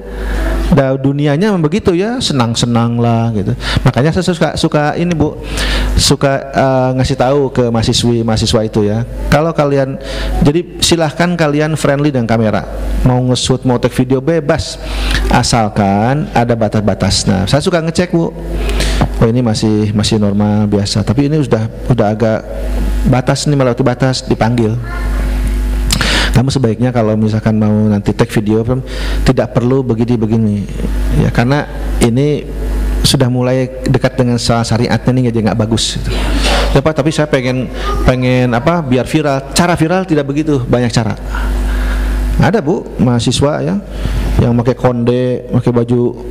Dunianya memang begitu ya, senang-senang lah gitu. Makanya saya suka ini Bu, suka ngasih tahu ke mahasiswa itu ya. Kalau kalian, jadi silahkan kalian friendly dengan kamera. Mau nge-shoot, mau take video bebas, asalkan ada batas-batas. Nah, saya suka ngecek Bu. Oh ini masih normal biasa, tapi ini udah agak batas nih, melewati batas, dipanggil. Kamu sebaiknya kalau misalkan mau nanti take video tidak perlu begini ya, karena ini sudah mulai dekat dengan syariatnya nih, jadi nggak bagus gitu. Ya Pak, tapi saya pengen apa biar viral. Cara viral tidak begitu banyak cara. Ada Bu mahasiswa ya yang pakai konde, pakai baju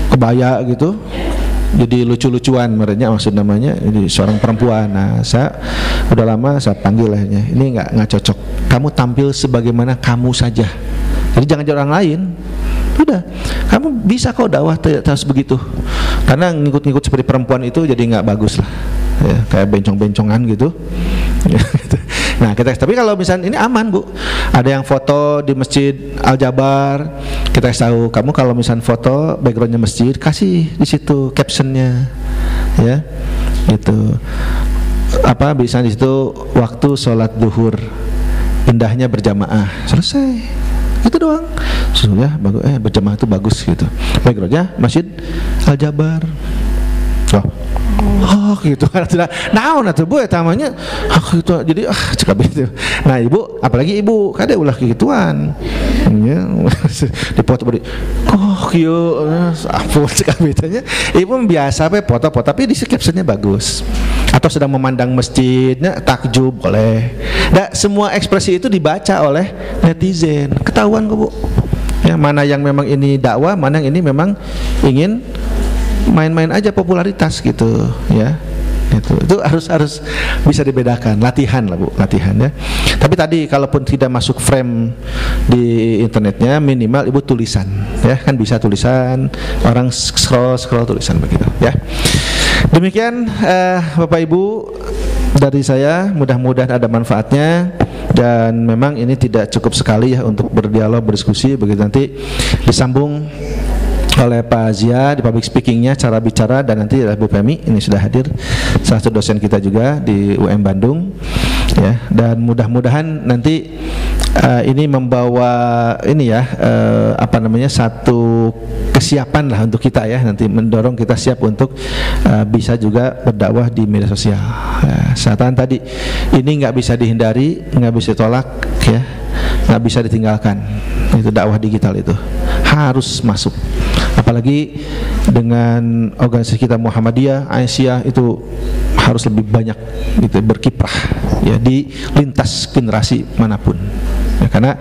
kebaya gitu, jadi lucu-lucuan merenya, maksud namanya, jadi seorang perempuan. Nah, saya udah lama saya panggil akhirnya, ini nggak cocok. Kamu tampil sebagaimana kamu saja. Jadi jangan jadi orang lain. Udah, kamu bisa kok dakwah terus begitu. Karena ngikut-ngikut seperti perempuan itu jadi nggak bagus lah. Ya, kayak bencong-bencongan gitu. Nah, tapi kalau misalnya ini aman Bu, ada yang foto di Masjid Al-Jabar, kita tahu kamu kalau misalnya foto backgroundnya masjid, kasih di situ captionnya, ya, gitu. Apa bisa di situ waktu sholat duhur, indahnya berjamaah, selesai, itu doang. Sudah bagus, berjamaah itu bagus gitu. Backgroundnya Masjid Al-Jabar. Oh. Oh gitu, naon atuh Bu tamanya, gitu. Jadi cekap itu. Nah ibu, apalagi ibu, kada ulah gituan, ya, dipoto beri, kieu, apa cekap itunya. Ibu biasa foto-foto, tapi di captionnya bagus. Atau sedang memandang masjidnya, takjub boleh. Nah, semua ekspresi itu dibaca oleh netizen, ketahuan kok Bu. Ya, mana yang memang ini dakwah, mana yang ini memang ingin main-main aja popularitas gitu ya. Itu harus bisa dibedakan, latihan lah Bu, latihan ya. Tapi tadi kalaupun tidak masuk frame di internetnya, minimal ibu tulisan ya, kan bisa tulisan, orang scroll tulisan begitu ya. Demikian Bapak Ibu dari saya, mudah-mudahan ada manfaatnya. Dan memang ini tidak cukup sekali ya untuk berdialog, berdiskusi, begitu nanti disambung oleh Pak Zia di public speakingnya, cara bicara, dan nanti Bu Femi ini sudah hadir, salah satu dosen kita juga di UM Bandung ya. Dan mudah-mudahan nanti ini membawa ini ya satu kesiapan lah untuk kita ya, nanti mendorong kita siap untuk bisa juga berdakwah di media sosial ya. Saatan tadi ini nggak bisa dihindari, nggak bisa ditolak ya, nggak bisa ditinggalkan. Itu dakwah digital itu harus masuk, apalagi dengan organisasi kita Muhammadiyah, Aisyah itu harus lebih banyak gitu berkiprah ya di lintas generasi manapun ya, karena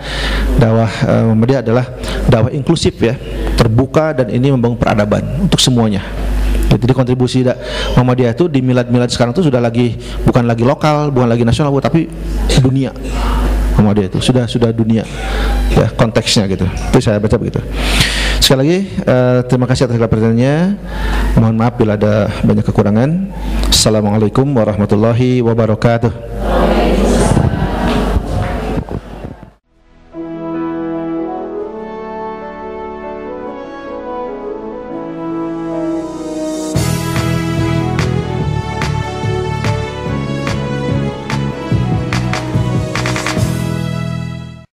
dakwah Muhammadiyah adalah dakwah inklusif ya, terbuka, dan ini membangun peradaban untuk semuanya. Jadi kontribusi Muhammadiyah itu di milad sekarang itu sudah bukan lagi lokal, bukan lagi nasional, tapi dunia. Muhammadiyah itu sudah dunia ya konteksnya gitu. Itu saya baca begitu. Sekali lagi terima kasih atas perhatiannya. Mohon maaf bila ada banyak kekurangan. Assalamualaikum warahmatullahi wabarakatuh.